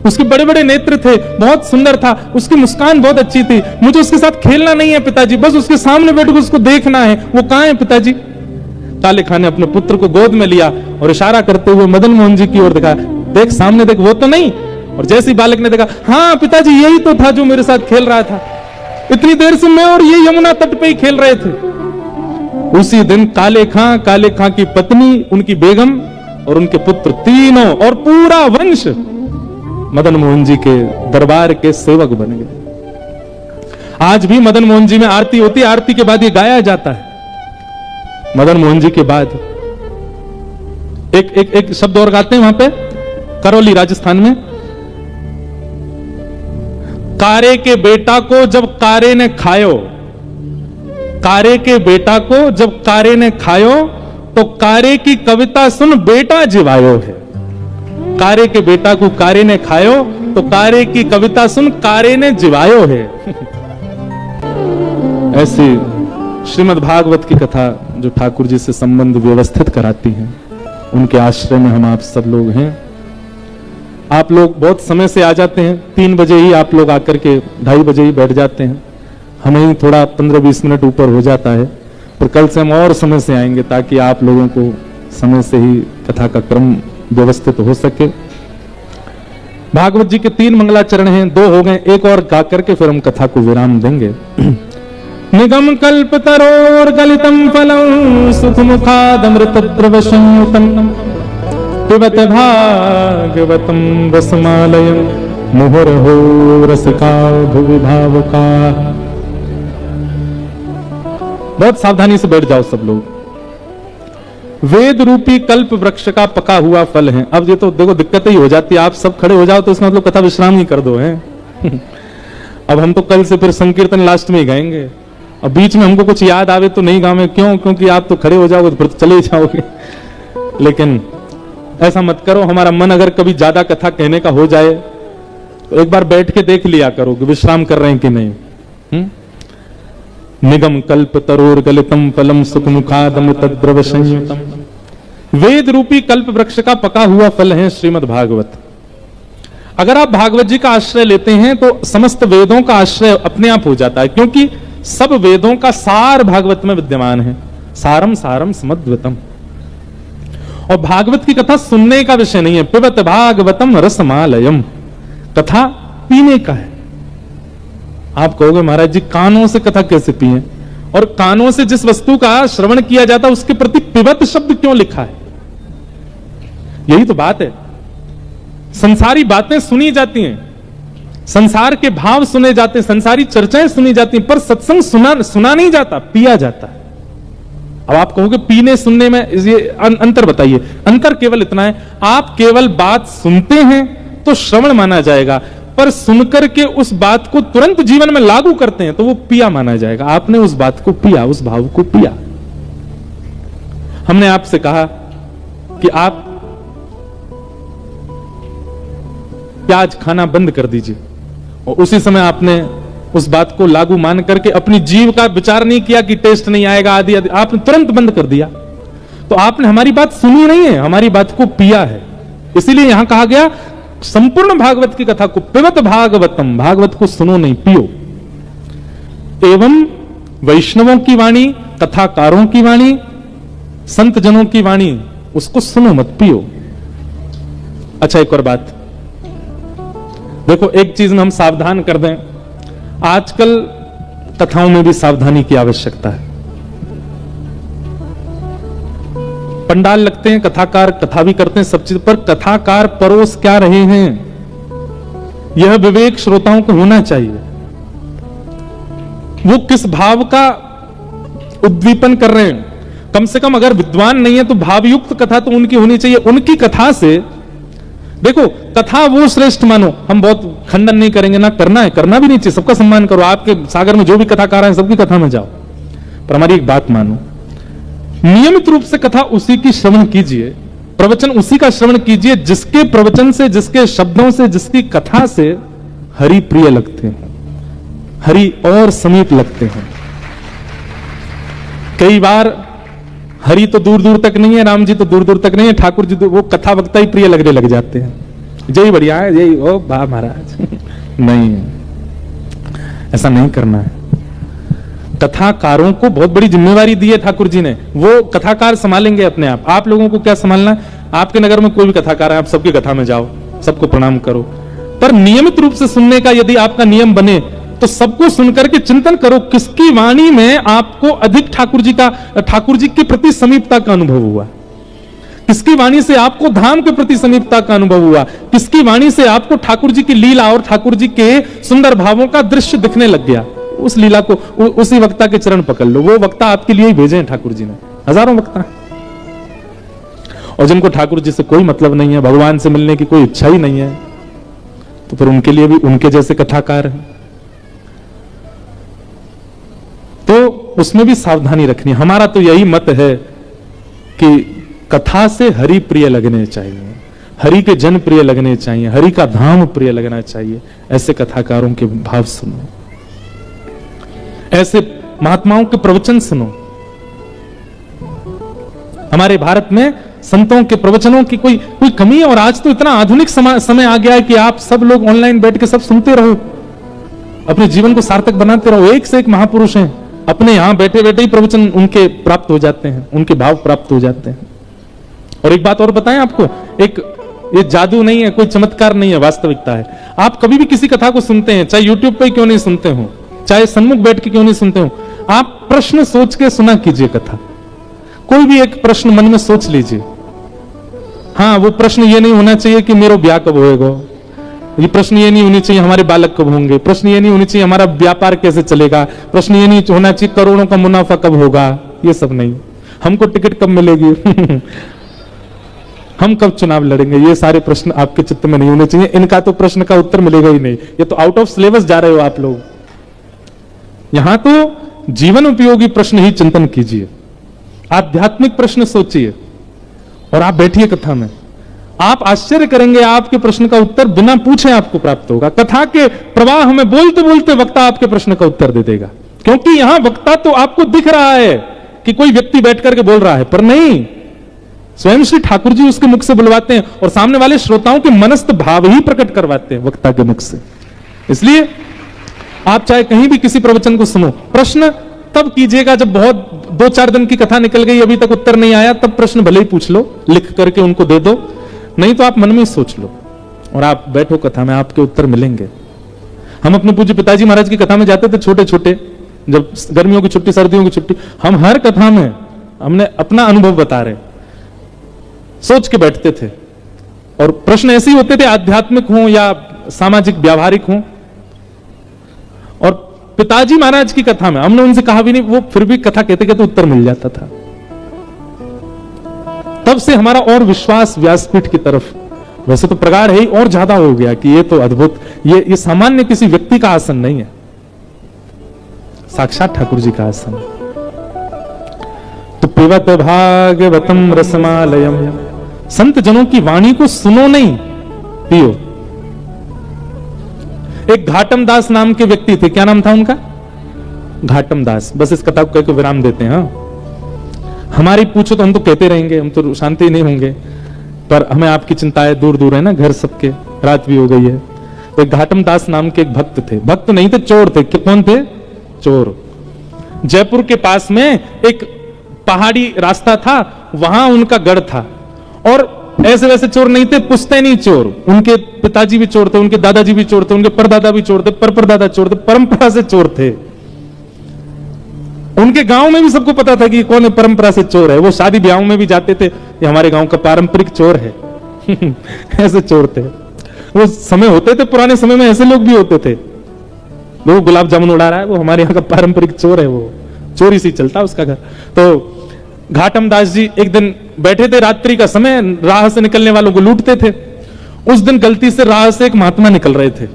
उसके बड़े बड़े नेत्र थे, बहुत सुंदर था, उसकी मुस्कान बहुत अच्छी थी, मुझे उसके साथ खेलना नहीं है पिताजी, बस उसके सामने बैठकर उसको देखना है, वो कहां है पिताजी? काले खां ने अपने पुत्र को गोद में लिया और इशारा करते हुए मदन मोहन जी की ओर देखा, देख सामने देख, वो तो नहीं। और जैसे ही बालक ने देखा, हाँ पिताजी यही तो था जो मेरे साथ खेल रहा था, इतनी देर से मैं और ये यमुना तट पे ही खेल रहे थे। उसी दिन काले खां की पत्नी, उनकी बेगम और उनके पुत्र तीनों और पूरा वंश मदन मोहन जी के दरबार के सेवक बन गए। आज भी मदन मोहन जी में आरती होती है, आरती के बाद ये गाया जाता है। मदन मोहन जी के बाद एक शब्द और गाते हैं वहां पे, करौली राजस्थान में, कारे के बेटा को जब कारे ने खायो, कारे के बेटा को जब कारे ने खायो, तो कारे की कविता सुन बेटा जिवायो है। कारे के बेटा को कारे ने खायो, तो कारे की कविता सुन कारे ने जिवायो है। ऐसी श्रीमद् भागवत की कथा जो ठाकुर जी से संबंध व्यवस्थित कराती हैं, उनके आश्रय में हम आप सब लोग हैं। आप लोग बहुत समय से आ जाते हैं, 3 बजे ही आप लोग आकर के 2:30 बजे ही बैठ जाते हैं, हमें थोड़ा 15-20 मिनट ऊपर हो जाता है, पर कल से हम और समय से आएंगे ताकि आप लोगों को समय से ही कथा का क्रम व्यवस्थित हो सके। भागवत जी के 3 मंगलाचरण हैं, 2 हो गए, एक और गा करके फिर हम कथा को विराम देंगे। निगम कल्प तरोर गलितम फलम सुख मुखादमृत द्रव संयुतम पिबत भागवतम रसमालयम मुहुर्हो रसिका भुवि भावुका। बहुत सावधानी से बैठ जाओ सब लोग। वेद रूपी कल्प वृक्ष का पका हुआ फल है। अब ये तो देखो दिक्कत ही हो जाती है, आप सब खड़े हो जाओ तो इसका मतलब कथा विश्राम ही कर दो है। अब हम तो कल से फिर संकीर्तन लास्ट में ही गाएंगे, अब बीच में हमको कुछ याद आवे तो नहीं गावे, क्यों? क्योंकि आप तो खड़े हो जाओगे तो फिर तो चले जाओगे। लेकिन ऐसा मत करो, हमारा मन अगर कभी ज्यादा कथा कहने का हो जाए तो एक बार बैठ के देख लिया करो कि विश्राम कर रहे हैं कि नहीं। निगम कल्प तरोर गलितम फलम सुख मुखादम तद्रव संयुतम। वेद रूपी कल्प वृक्ष का पका हुआ फल है श्रीमद् भागवत। अगर आप भागवत जी का आश्रय लेते हैं तो समस्त वेदों का आश्रय अपने आप हो जाता है, क्योंकि सब वेदों का सार भागवत में विद्यमान है। सारम सारम समद्वतम। और भागवत की कथा सुनने का विषय नहीं है, पिबत भागवतम रसमालयम, कथा पीने का है। आप कहोगे महाराज जी कानों से कथा कैसे पिए? और कानों से जिस वस्तु का श्रवण किया जाता है उसके प्रति पिबत शब्द क्यों लिखा है? यही तो बात है। संसारी बातें सुनी जाती हैं, संसार के भाव सुने जाते हैं, संसारी चर्चाएं सुनी जाती हैं, पर सत्संग सुना नहीं जाता, पिया जाता है। अब आप कहोगे पीने सुनने में ये अंतर बताइए। अंतर केवल इतना है, आप केवल बात सुनते हैं तो श्रवण माना जाएगा, पर सुनकर के उस बात को तुरंत जीवन में लागू करते हैं तो वो पिया माना जाएगा। आपने उस बात को पिया, उस भाव को पिया। हमने आपसे कहा कि आप प्याज खाना बंद कर दीजिए, और उसी समय आपने उस बात को लागू मान करके अपनी जीव का विचार नहीं किया कि टेस्ट नहीं आएगा आदि आदि, आपने तुरंत बंद कर दिया। तो आपने हमारी बात सुनी नहीं है, हमारी बात को पिया है। इसीलिए यहां कहा गया संपूर्ण भागवत की कथा को पिबत भागवतम, भागवत को सुनो नहीं पियो। एवं वैष्णवों की वाणी, कथाकारों की वाणी, संत जनों की वाणी, उसको सुनो मत पियो। अच्छा एक और बात देखो, एक चीज में हम सावधान कर दें, आजकल कथाओं में भी सावधानी की आवश्यकता है। पंडाल लगते हैं, कथाकार कथा भी करते हैं, सब चीज, पर कथाकार परोस क्या रहे हैं यह विवेक श्रोताओं को होना चाहिए। वो किस भाव का उद्दीपन कर रहे हैं, कम से कम अगर विद्वान नहीं है तो भावयुक्त कथा तो उनकी होनी चाहिए। उनकी कथा से देखो, कथा वो श्रेष्ठ मानो, हम बहुत खंडन नहीं करेंगे, ना करना है, करना भी नहीं चाहिए, सबका सम्मान करो। आपके सागर में जो भी कथाकार हैं सबकी कथा में जाओ, पर हमारी एक बात मानो, नियमित रूप से कथा उसी की श्रवण कीजिए, प्रवचन उसी का श्रवण कीजिए जिसके प्रवचन से, जिसके शब्दों से, जिसकी कथा से हरि प्रिय लगते हैं, हरि और समीप लगते हैं। कई बार हरि तो दूर दूर तक नहीं है, राम जी तो दूर दूर तक नहीं है, ठाकुर जी तो वो कथा वक्ता ही प्रिय लगने लग जाते हैं। जय बढ़िया है, जय ओ वाह महाराज नहीं, ऐसा नहीं करना है। कथाकारों को बहुत बड़ी जिम्मेवारी दी है ठाकुर जी ने, वो कथाकार संभालेंगे अपने आप। आप लोगों को क्या संभालना है? आपके नगर में कोई भी कथाकार है, आप सबकी कथा में जाओ, सबको प्रणाम करो, पर नियमित रूप से सुनने का यदि आपका नियम बने तो सबको सुनकर के चिंतन करो किसकी वाणी में आपको अधिक ठाकुर जी के प्रति समीपता का अनुभव हुआ, किसकी वाणी से आपको धाम के प्रति समीपता का अनुभव हुआ, किसकी वाणी से आपको ठाकुर जी की लीला और ठाकुर जी के सुंदर भावों का दृश्य दिखने लग गया। उस लीला को, उसी वक्ता के चरण पकड़ लो। वो वक्ता आपके लिए ही भेजे हैं ठाकुर जी ने, हजारों वक्ता हैं, और जिनको ठाकुर जी से कोई मतलब नहीं है, भगवान से मिलने की कोई इच्छा ही नहीं है, तो फिर उनके लिए भी उनके जैसे कथाकार हैं। तो उसमें भी सावधानी रखनी। हमारा तो यही मत है कि कथा से हरि प्रिय लगने चाहिए, हरि के जन प्रिय लगने चाहिए, हरि का धाम प्रिय लगना चाहिए। ऐसे कथाकारों के भाव सुनो, ऐसे महात्माओं के प्रवचन सुनो। हमारे भारत में संतों के प्रवचनों की कोई कमी है, और आज तो इतना आधुनिक समय आ गया है कि आप सब लोग ऑनलाइन बैठ के सब सुनते रहो, अपने जीवन को सार्थक बनाते रहो। एक से एक महापुरुष हैं, अपने यहां बैठे बैठे ही प्रवचन उनके प्राप्त हो जाते हैं, उनके भाव प्राप्त हो जाते हैं। और एक बात और बताएं आपको, ये जादू नहीं है, कोई चमत्कार नहीं है, वास्तविकता है। आप कभी भी किसी कथा को सुनते हैं, चाहे यूट्यूब पे क्यों नहीं सुनते हो, चाहे सन्मुख बैठ के क्यों नहीं सुनते हो, आप प्रश्न सोच के सुना कीजिए कथा। कोई भी एक प्रश्न मन में सोच लीजिए। हाँ, वो प्रश्न ये नहीं होना चाहिए कि मेरा ब्याह कब होएगा, ये प्रश्न ये नहीं होनी चाहिए हमारे बालक कब होंगे, प्रश्न ये नहीं होनी चाहिए हमारा व्यापार कैसे चलेगा, प्रश्न ये नहीं होना चाहिए करोड़ों का मुनाफा कब होगा, ये सब नहीं। हमको टिकट कब मिलेगी हम कब चुनाव लड़ेंगे, ये सारे प्रश्न आपके चित्त में नहीं होने चाहिए। इनका तो प्रश्न का उत्तर मिलेगा ही नहीं, ये तो आउट ऑफ सिलेबस जा रहे हो आप लोग। यहां तो जीवन उपयोगी प्रश्न ही चिंतन कीजिए, आध्यात्मिक प्रश्न सोचिए, और आप बैठिए कथा में। आप आश्चर्य करेंगे, आपके प्रश्न का उत्तर बिना पूछे आपको प्राप्त होगा। कथा के प्रवाह में बोलते बोलते वक्ता आपके प्रश्न का उत्तर दे देगा, क्योंकि यहां वक्ता तो आपको दिख रहा है कि कोई व्यक्ति बैठ करके बोल रहा है, पर नहीं, स्वयं श्री ठाकुर जी उसके मुख से बुलवाते हैं और सामने वाले श्रोताओं के मनस्थ भाव ही प्रकट करवाते हैं वक्ता के मुख से। इसलिए आप चाहे कहीं भी किसी प्रवचन को सुनो, प्रश्न तब कीजिएगा जब बहुत 2-4 दिन की कथा निकल गई, अभी तक उत्तर नहीं आया, तब प्रश्न भले ही पूछ लो, लिख करके उनको दे दो, नहीं तो आप मन में ही सोच लो और आप बैठो कथा में, आपके उत्तर मिलेंगे। हम अपने पूज्य पिताजी महाराज की कथा में जाते थे छोटे छोटे, जब गर्मियों की छुट्टी, सर्दियों की छुट्टी, हम हर कथा में हमने अपना अनुभव बता रहे, सोच के बैठते थे। और प्रश्न ऐसे ही होते थे, आध्यात्मिक हों या सामाजिक व्यावहारिक हों। और पिताजी महाराज की कथा में हमने उनसे कहा भी नहीं, वो फिर भी कथा कहते कहते उत्तर मिल जाता था। तब से हमारा और विश्वास व्यासपीठ की तरफ, वैसे तो प्रगाढ़ है ही, और ज्यादा हो गया कि ये तो अद्भुत, ये सामान्य किसी व्यक्ति का आसन नहीं है, साक्षात ठाकुर जी का आसन। तो पिबत भागवतम रसमालयम, संत जनों की वाणी को सुनो नहीं, पियो। एक घाटम दास नाम के व्यक्ति थे, क्या नाम था उनका? घाटम दास। बस इस कथा को विराम देते हैं। हाँ, हमारी पूछो तो हम तो कहते रहेंगे, हम तो शांति नहीं होंगे, पर हमें आपकी चिंताएं दूर दूर है ना, घर सबके, रात भी हो गई है। तो एक घाटम दास नाम के एक भक्त थे, भक्त नहीं थे, चोर थे। कौन थे? चोर। जयपुर के पास में एक पहाड़ी रास्ता था, वहां उनका गढ़ था। और ऐसे वैसे चोर नहीं थे, पुश्तैनी चोर। उनके पिताजी भी चोर थे, उनके दादाजी भी चोर थे, उनके परदादा भी चोर थे, परदादा चोर थे, परंपरा से चोर थे। उनके गांव में भी सबको पता था कि कौन है परंपरा से चोर है। वो शादी ब्याह में भी जाते थे, ये हमारे गांव का पारंपरिक चोर है। ऐसे चोर थे। वो समय होते थे, पुराने समय में ऐसे लोग भी होते थे। वो गुलाब जामुन उड़ा रहा है, वो हमारे यहाँ का पारंपरिक चोर है, वो चोरी से चलता उसका घर। तो घाटम दास जी एक दिन बैठे थे, रात्रि का समय, राह से निकलने वालों को लूटते थे। उस दिन गलती से राह से एक महात्मा निकल रहे थे।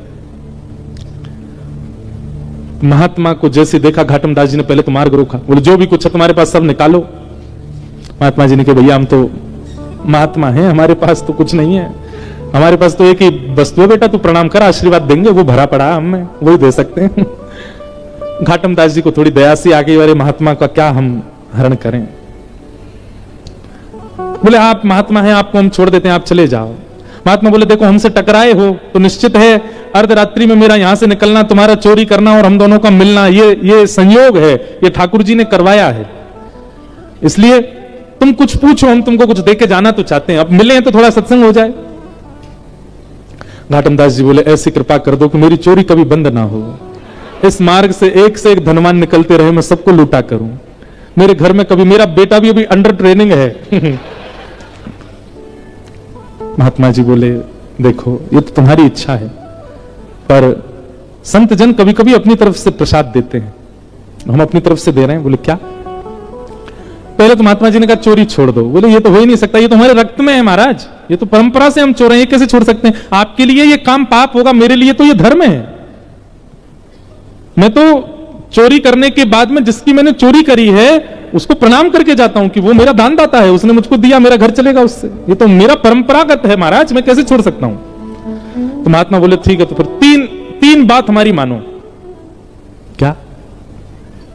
महात्मा को जैसे देखा, घाटम दास जी ने पहले तो मार्ग रोका, बोले जो भी कुछ है तुम्हारे पास सब निकालो। महात्मा जी ने कहा भैया हम तो महात्मा हैं, हमारे पास तो कुछ नहीं है, हमारे पास तो एक ही वस्तु है बेटा, तू प्रणाम कर, आशीर्वाद देंगे, वो भरा पड़ा हमें, वही दे सकते हैं। घाटम दास जी को थोड़ी दया सी आ गई, अरे महात्मा का क्या हम हरण करें। बोले आप महात्मा हैं, आपको हम छोड़ देते हैं, आप चले जाओ। महात्मा बोले देखो हमसे टकराए हो तो निश्चित है अर्धरात्रि में मेरा यहां से निकलना, तुम्हारा चोरी करना और हम दोनों का मिलना, ये संयोग है, ये ठाकुर जी ने करवाया है। इसलिए तुम कुछ पूछो, हम तुमको कुछ देके जाना तो चाहते हैं, अब मिले हैं तो थोड़ा सत्संग हो जाए। घाटम दास जी बोले ऐसी कृपा कर दो कि मेरी चोरी कभी बंद ना हो, इस मार्ग से एक धनवान निकलते रहे, मैं सबको लूटा करूं, मेरे घर में कभी, मेरा बेटा भी अभी अंडर ट्रेनिंग है। महात्मा जी बोले देखो ये तो तुम्हारी इच्छा है, पर संत जन कभी कभी अपनी तरफ से प्रसाद देते हैं, हम अपनी तरफ से दे रहे हैं। बोले क्या? पहले तो महात्मा जी ने कहा चोरी छोड़ दो। बोले ये तो हो ही नहीं सकता, ये तो हमारे रक्त में है महाराज, ये तो परंपरा से हम चोर हैं, ये कैसे छोड़ सकते हैं? आपके लिए ये काम पाप होगा, मेरे लिए तो ये धर्म है। मैं तो चोरी करने के बाद में जिसकी मैंने चोरी करी है उसको प्रणाम करके जाता हूं कि वो मेरा दानदाता है, उसने मुझको दिया, मेरा घर चलेगा उससे, ये तो मेरा परंपरागत है महाराज, मैं कैसे छोड़ सकता हूं? तो महात्मा बोले ठीक है, तो फिर तीन बात हमारी मानो। क्या?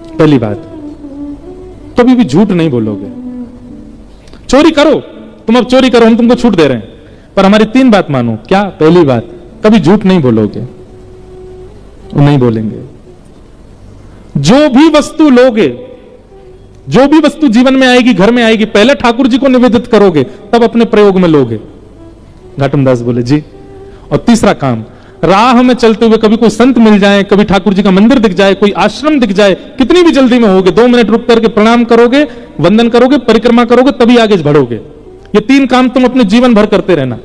पहली बात, कभी भी झूठ नहीं बोलोगे। चोरी करो, तुम अब चोरी करो, हम तुमको छूट दे रहे हैं, पर हमारी 3 बात मानो। क्या? पहली बात, कभी झूठ नहीं बोलोगे, नहीं बोलेंगे। जो भी वस्तु लोगे, जो भी वस्तु जीवन में आएगी, घर में आएगी, पहले ठाकुर जी को निवेदित करोगे, तब अपने प्रयोग में लोगे। घाटम दास बोले जी। और तीसरा काम, राह में चलते हुए कभी कोई संत मिल जाए, कभी ठाकुर जी का मंदिर दिख जाए, कोई आश्रम दिख जाए, कितनी भी जल्दी में होगे, 2 मिनट रुक करके प्रणाम करोगे, वंदन करोगे, परिक्रमा करोगे, तभी आगे बढ़ोगे। ये 3 काम तुम अपने जीवन भर करते रहना।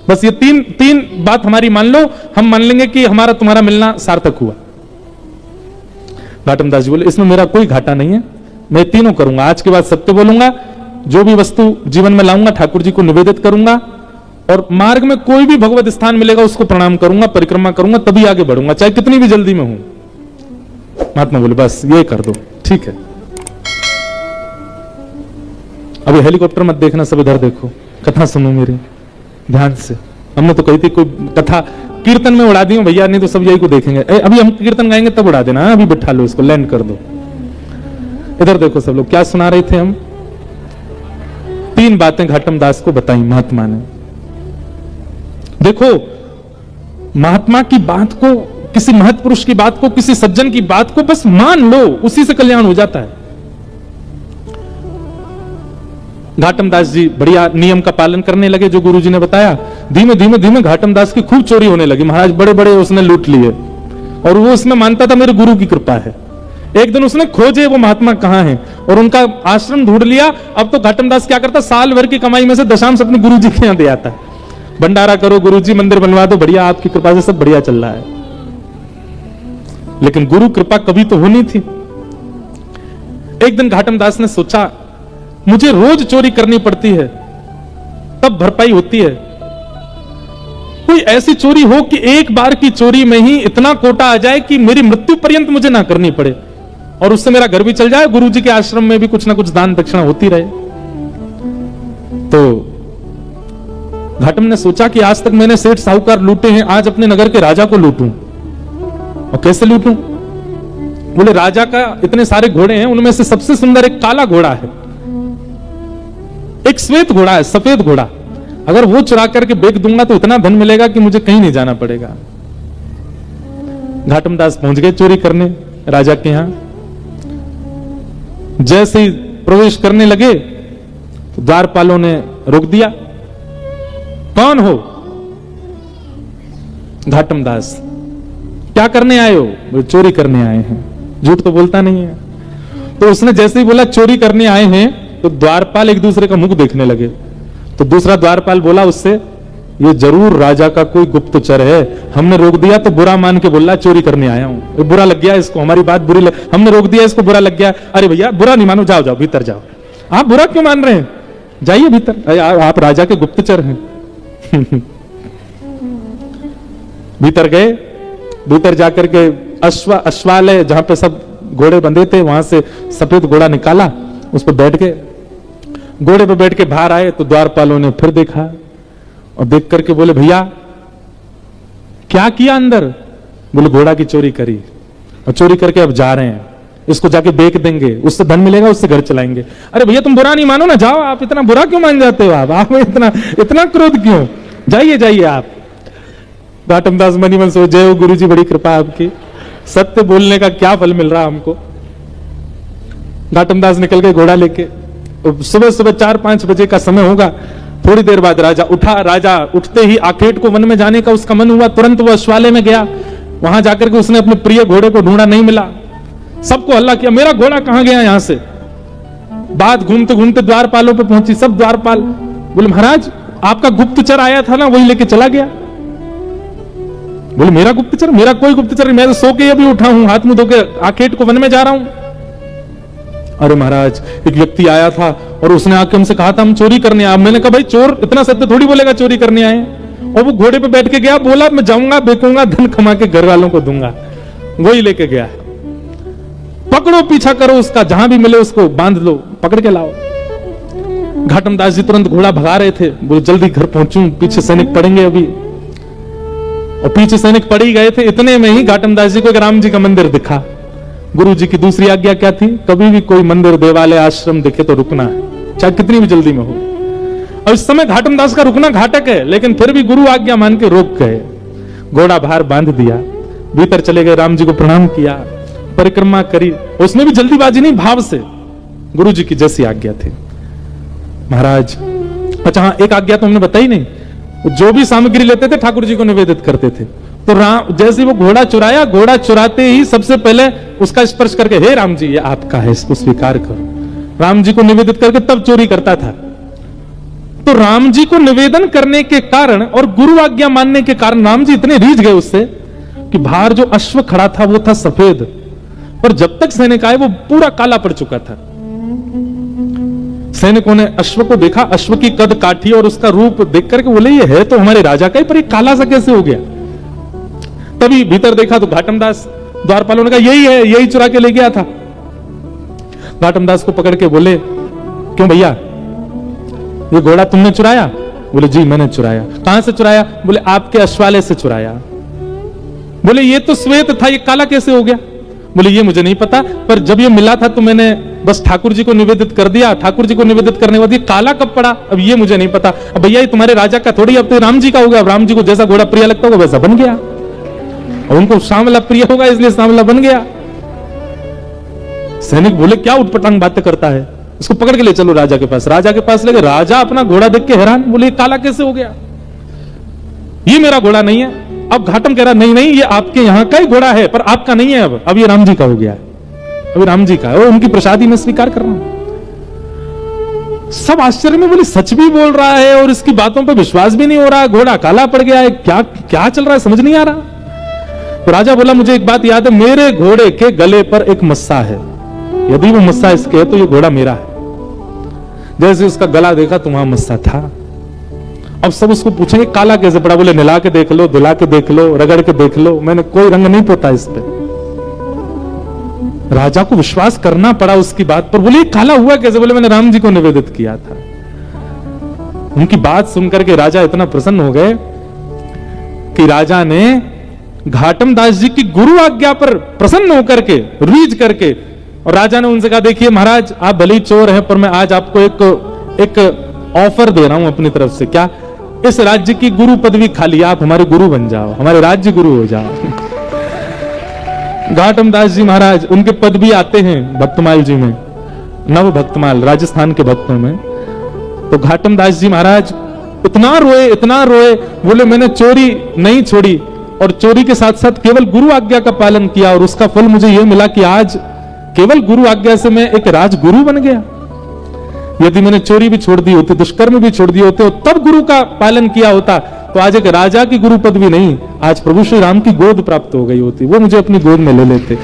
बस ये तीन बात हमारी मान लो, हम मान लेंगे कि हमारा तुम्हारा मिलना सार्थक हुआ। घाटम दास जी बोले इसमें मेरा कोई घाटा नहीं है, मैं तीनों करूंगा, आज के बाद सत्य बोलूंगा, जो भी वस्तु जीवन में लाऊंगा ठाकुर जी को निवेदित करूंगा, और मार्ग में कोई भी भगवत स्थान मिलेगा उसको प्रणाम करूंगा, परिक्रमा करूंगा, तभी आगे बढ़ूंगा, चाहे कितनी भी जल्दी में हूं। महात्मा बोले बस ये कर दो, ठीक है। अभी हेलीकॉप्टर मत देखना, सब इधर देखो, कथा सुनो मेरी ध्यान से। हमने तो कही थी कोई कथा कीर्तन में उड़ा दी हो भैया, नहीं तो सब यही को देखेंगे। अभी हम कीर्तन गाएंगे तब उड़ा देना, अभी बिठा लो इसको, लैंड कर दो। इधर देखो सब लोग, क्या सुना रहे थे हम? 3 बातें घाटम दास को बताई महात्मा ने। देखो महात्मा की बात को, किसी महत्पुरुष की बात को, किसी सज्जन की बात को बस मान लो, उसी से कल्याण हो जाता है। घाटम दास जी बढ़िया नियम का पालन करने लगे जो गुरुजी ने बताया। धीमे धीमे धीमे घाटम दास की खूब चोरी होने लगी, महाराज बड़े बड़े उसने लूट लिए, और वो उसमें मानता था मेरे गुरु की कृपा है। एक दिन उसने खोजे वो महात्मा कहां हैं और उनका आश्रम ढूंढ लिया। अब तो घाटम दास क्या करता, साल भर की कमाई में से दशांश अपने गुरु जी के यहां दे आता, भंडारा करो गुरु जी, मंदिर बनवा दो, बढ़िया आपकी कृपा से सब बढ़िया चल रहा है। लेकिन गुरु कृपा कभी तो होनी थी। एक दिन घाटम दास ने सोचा मुझे रोज चोरी करनी पड़ती है तब भरपाई होती है, कोई ऐसी चोरी हो कि एक बार की चोरी में ही इतना कोटा आ जाए कि मेरी मृत्यु पर्यंत मुझे ना करनी पड़े और उससे मेरा घर भी चल जाए, गुरु जी के आश्रम में भी कुछ ना कुछ दान दक्षिणा होती रहे। तो घाटम ने सोचा कि आज तक मैंने सेठ साहूकार लूटे हैं, आज अपने नगर के राजा को लूटूं। और कैसे लूटूं? बोले राजा का इतने सारे घोड़े हैं, उनमें से सबसे सुंदर एक काला घोड़ा है, एक श्वेत घोड़ा है, सफेद घोड़ा, अगर वो चुरा करके बेच दूंगा तो इतना धन मिलेगा कि मुझे कहीं नहीं जाना पड़ेगा। घाटम दास पहुंच गए चोरी करने राजा के यहां। जैसे ही प्रवेश करने लगे तो द्वारपालों ने रोक दिया। कौन हो? घाटम दास। क्या करने आए हो? वो चोरी करने आए हैं। झूठ तो बोलता नहीं है। तो उसने जैसे ही बोला चोरी करने आए हैं तो द्वारपाल एक दूसरे का मुख देखने लगे। तो दूसरा द्वारपाल बोला उससे, ये जरूर राजा का कोई गुप्तचर है, हमने रोक दिया तो बुरा मान के बोला चोरी करने आया हूं, बुरा लग गया इसको, हमारी बात बुरी हमने रोक दिया, इसको बुरा लग गया। अरे भैया बुरा नहीं मानो, जाओ जाओ भीतर जाओ। आप बुरा क्यों मान रहे हैं? जाइए भीतर, आप राजा के गुप्तचर हैं। भीतर गए, भीतर जाकर के अश्वालय जहां पे सब घोड़े बंधे थे वहां से सफेद घोड़ा निकाला, उस पर बैठ गए। घोड़े पर बैठ के बाहर आए तो द्वारपालों ने फिर देखा और देख करके बोले भैया क्या किया अंदर? बोले घोड़ा की चोरी करी और चोरी करके अब जा रहे हैं, इसको जाके बेच देंगे, उससे धन मिलेगा, उससे घर चलाएंगे। अरे भैया तुम बुरा नहीं मानो ना, जाओ, आप इतना बुरा क्यों मान जाते हो? आप में इतना क्रोध क्यों? जाइए जाइए आप। घाटम दास मनी मन सोच, जय हो गुरु जी, बड़ी कृपा आपकी, सत्य बोलने का क्या फल मिल रहा हमको। घाटम दास निकल गए घोड़ा लेके। सुबह सुबह 4-5 बजे का समय होगा। थोड़ी देर बाद राजा उठा। राजा उठते ही आखेट को वन में जाने का उसका मन हुआ, तुरंत वो अश्वालय में गया। वहां जाकर के उसने अपने प्रिय घोड़े को ढूंढा, नहीं मिला। सबको हल्ला किया, मेरा घोड़ा कहां गया यहां से? बात घूमते घूमते द्वारपालों पे पहुंची। सब द्वारपाल बोले महाराज आपका गुप्तचर आया था ना, वही लेके चला गया। बोले मेरा गुप्तचर? मेरा कोई गुप्तचर नहीं, मैं तो सो के अभी उठा हूं, हाथ मुंह धो के आखेट को वन में जा रहा हूं। अरे महाराज एक व्यक्ति आया था और उसने आके हमसे कहा था हम चोरी करने आए। मैंने कहा भाई चोर इतना सत्य थोड़ी बोलेगा चोरी करने आए। और वो घोड़े पे बैठ के गया, बोला मैं जाऊंगा, बेचूंगा, धन कमा के घर वालों को दूंगा। वही लेके गया। पकड़ो, पीछा करो उसका, जहां भी मिले उसको बांध लो, पकड़ के लाओ। घाटम दास जी तुरंत घोड़ा भगा रहे थे, बोले जल्दी घर पहुंचूं, पीछे सैनिक पड़ेंगे अभी। और पीछे सैनिक पड़ ही गए थे। इतने में ही घाटम दास जी को एक राम जी का मंदिर दिखा। गुरु जी की दूसरी आज्ञा क्या थी? कभी भी कोई मंदिर, देवालय, आश्रम दिखे तो रुकना है, चाहे कितनी भी जल्दी में हो। और इस समय घाटम दास का रुकना घातक है, लेकिन फिर भी गुरु आज्ञा मान के रोक गए। घोड़ा बाहर बांध दिया, भीतर चले गए, राम जी को प्रणाम किया, परिक्रमा करी। उसमें भी जल्दीबाजी नहीं, भाव से, गुरु जी की जैसी आज्ञा थी। महाराज अच्छा हाँ, एक आज्ञा तो हमने बताई नहीं, जो भी सामग्री लेते थे ठाकुर जी को निवेदित करते थे। तो जैसे वो घोड़ा चुराया, घोड़ा चुराते ही सबसे पहले उसका स्पर्श करके, हे राम जी ये आपका है, इसको स्वीकार करो, राम जी को निवेदित करके तब चोरी करता था। तो राम जी को निवेदन करने के कारण और गुरु आज्ञा मानने के कारण राम जी इतने रीझ गए उससे कि बाहर जो अश्व खड़ा था वो था सफेद, पर जब तक सैनिक आए वो पूरा काला पड़ चुका था। सैनिकों ने अश्व को देखा, अश्व की कद काठी और उसका रूप देख करके बोले ये है तो हमारे राजा का ही, पर ये काला सा कैसे हो गया? तभी भीतर देखा तो घाटम दास। द्वारपालों ने कहा यही है, यही चुरा के ले गया था। घाटम दास को पकड़ के बोले क्यों भैया ये घोड़ा तुमने चुराया? बोले जी मैंने चुराया। कहां से चुराया? बोले आपके अश्वालय से चुराया। बोले ये तो श्वेत था, ये काला कैसे हो गया? बोले ये मुझे नहीं पता, पर जब ये मिला था तो मैंने बस ठाकुर जी को निवेदित कर दिया। ठाकुर जी को निवेदित करने के बाद ये काला कब पड़ा अब ये मुझे नहीं पता। अब भैया ये तुम्हारे राजा का थोड़ी, अब तो राम जी का होगा। अब राम जी को जैसा घोड़ा प्रिय लगता होगा वैसा बन गया, और उनको सांवला प्रिय होगा इसलिए सांवला बन गया। सैनिक बोले क्या उठपटांग बातें करता है, इसको पकड़ के ले चलो राजा के पास। राजा के पास ले गए। राजा अपना घोड़ा देख के हैरान, बोले काला कैसे हो गया? ये मेरा घोड़ा नहीं है। अब घाटम कह रहा नहीं नहीं ये आपके यहां का ही घोड़ा है, पर आपका नहीं है, अब ये राम जी का हो गया है। अभी राम जी का है, उनकी प्रसादी में स्वीकार कर रहा हूं। सब आश्चर्य में बोले सच भी बोल रहा है और इसकी बातों पर विश्वास भी नहीं हो रहा, घोड़ा काला पड़ गया है, क्या क्या चल रहा है समझ नहीं आ रहा। तो राजा बोला मुझे एक बात याद है, मेरे घोड़े के गले पर एक मस्सा है, यदि वो मस्सा इसके है तो ये घोड़ा मेरा है। जैसे उसका गला देखा तो वहां मस्सा था। अब सब उसको पूछेंगे काला कैसे पड़ा, बोले नला के देख लो, धुला के देख लो, रगड़ के देख लो, मैंने कोई रंग नहीं पोता इस पे। राजा को विश्वास करना पड़ा उसकी बात पर। बोले काला हुआ कैसे, बोले मैंने राम जी को निवेदित किया था। उनकी बात सुनकर के राजा इतना प्रसन्न हो गए कि राजा ने घाटम दास जी की गुरु आज्ञा पर प्रसन्न होकर के रीझ करके, और राजा ने उनसे कहा देखिए महाराज आप भले ही चोर हैं पर मैं आज आपको एक ऑफर दे रहा हूं अपनी तरफ से। क्या, इस राज्य की गुरु पदवी खाली, आप हमारे गुरु बन जाओ, हमारे राज्य गुरु हो जाओ। घाटम दास जी महाराज उनके पद भी आते हैं भक्तमाल जी में, नव भक्तमाल राजस्थान के भक्तों में। तो घाटम दास जी महाराज इतना रोए, बोले मैंने चोरी नहीं छोड़ी और चोरी के साथ साथ केवल गुरु आज्ञा का पालन किया और उसका फल मुझे यह मिला कि आज केवल गुरु आज्ञा से मैं एक राजगुरु बन गया। यदि मैंने चोरी भी छोड़ दी होती, दुष्कर्म भी छोड़ दिए होते और तब गुरु का पालन किया होता तो आज एक राजा की गुरु पदवी नहीं, आज प्रभु श्री राम की गोद प्राप्त हो गई होती, वो मुझे अपनी गोद में ले लेते।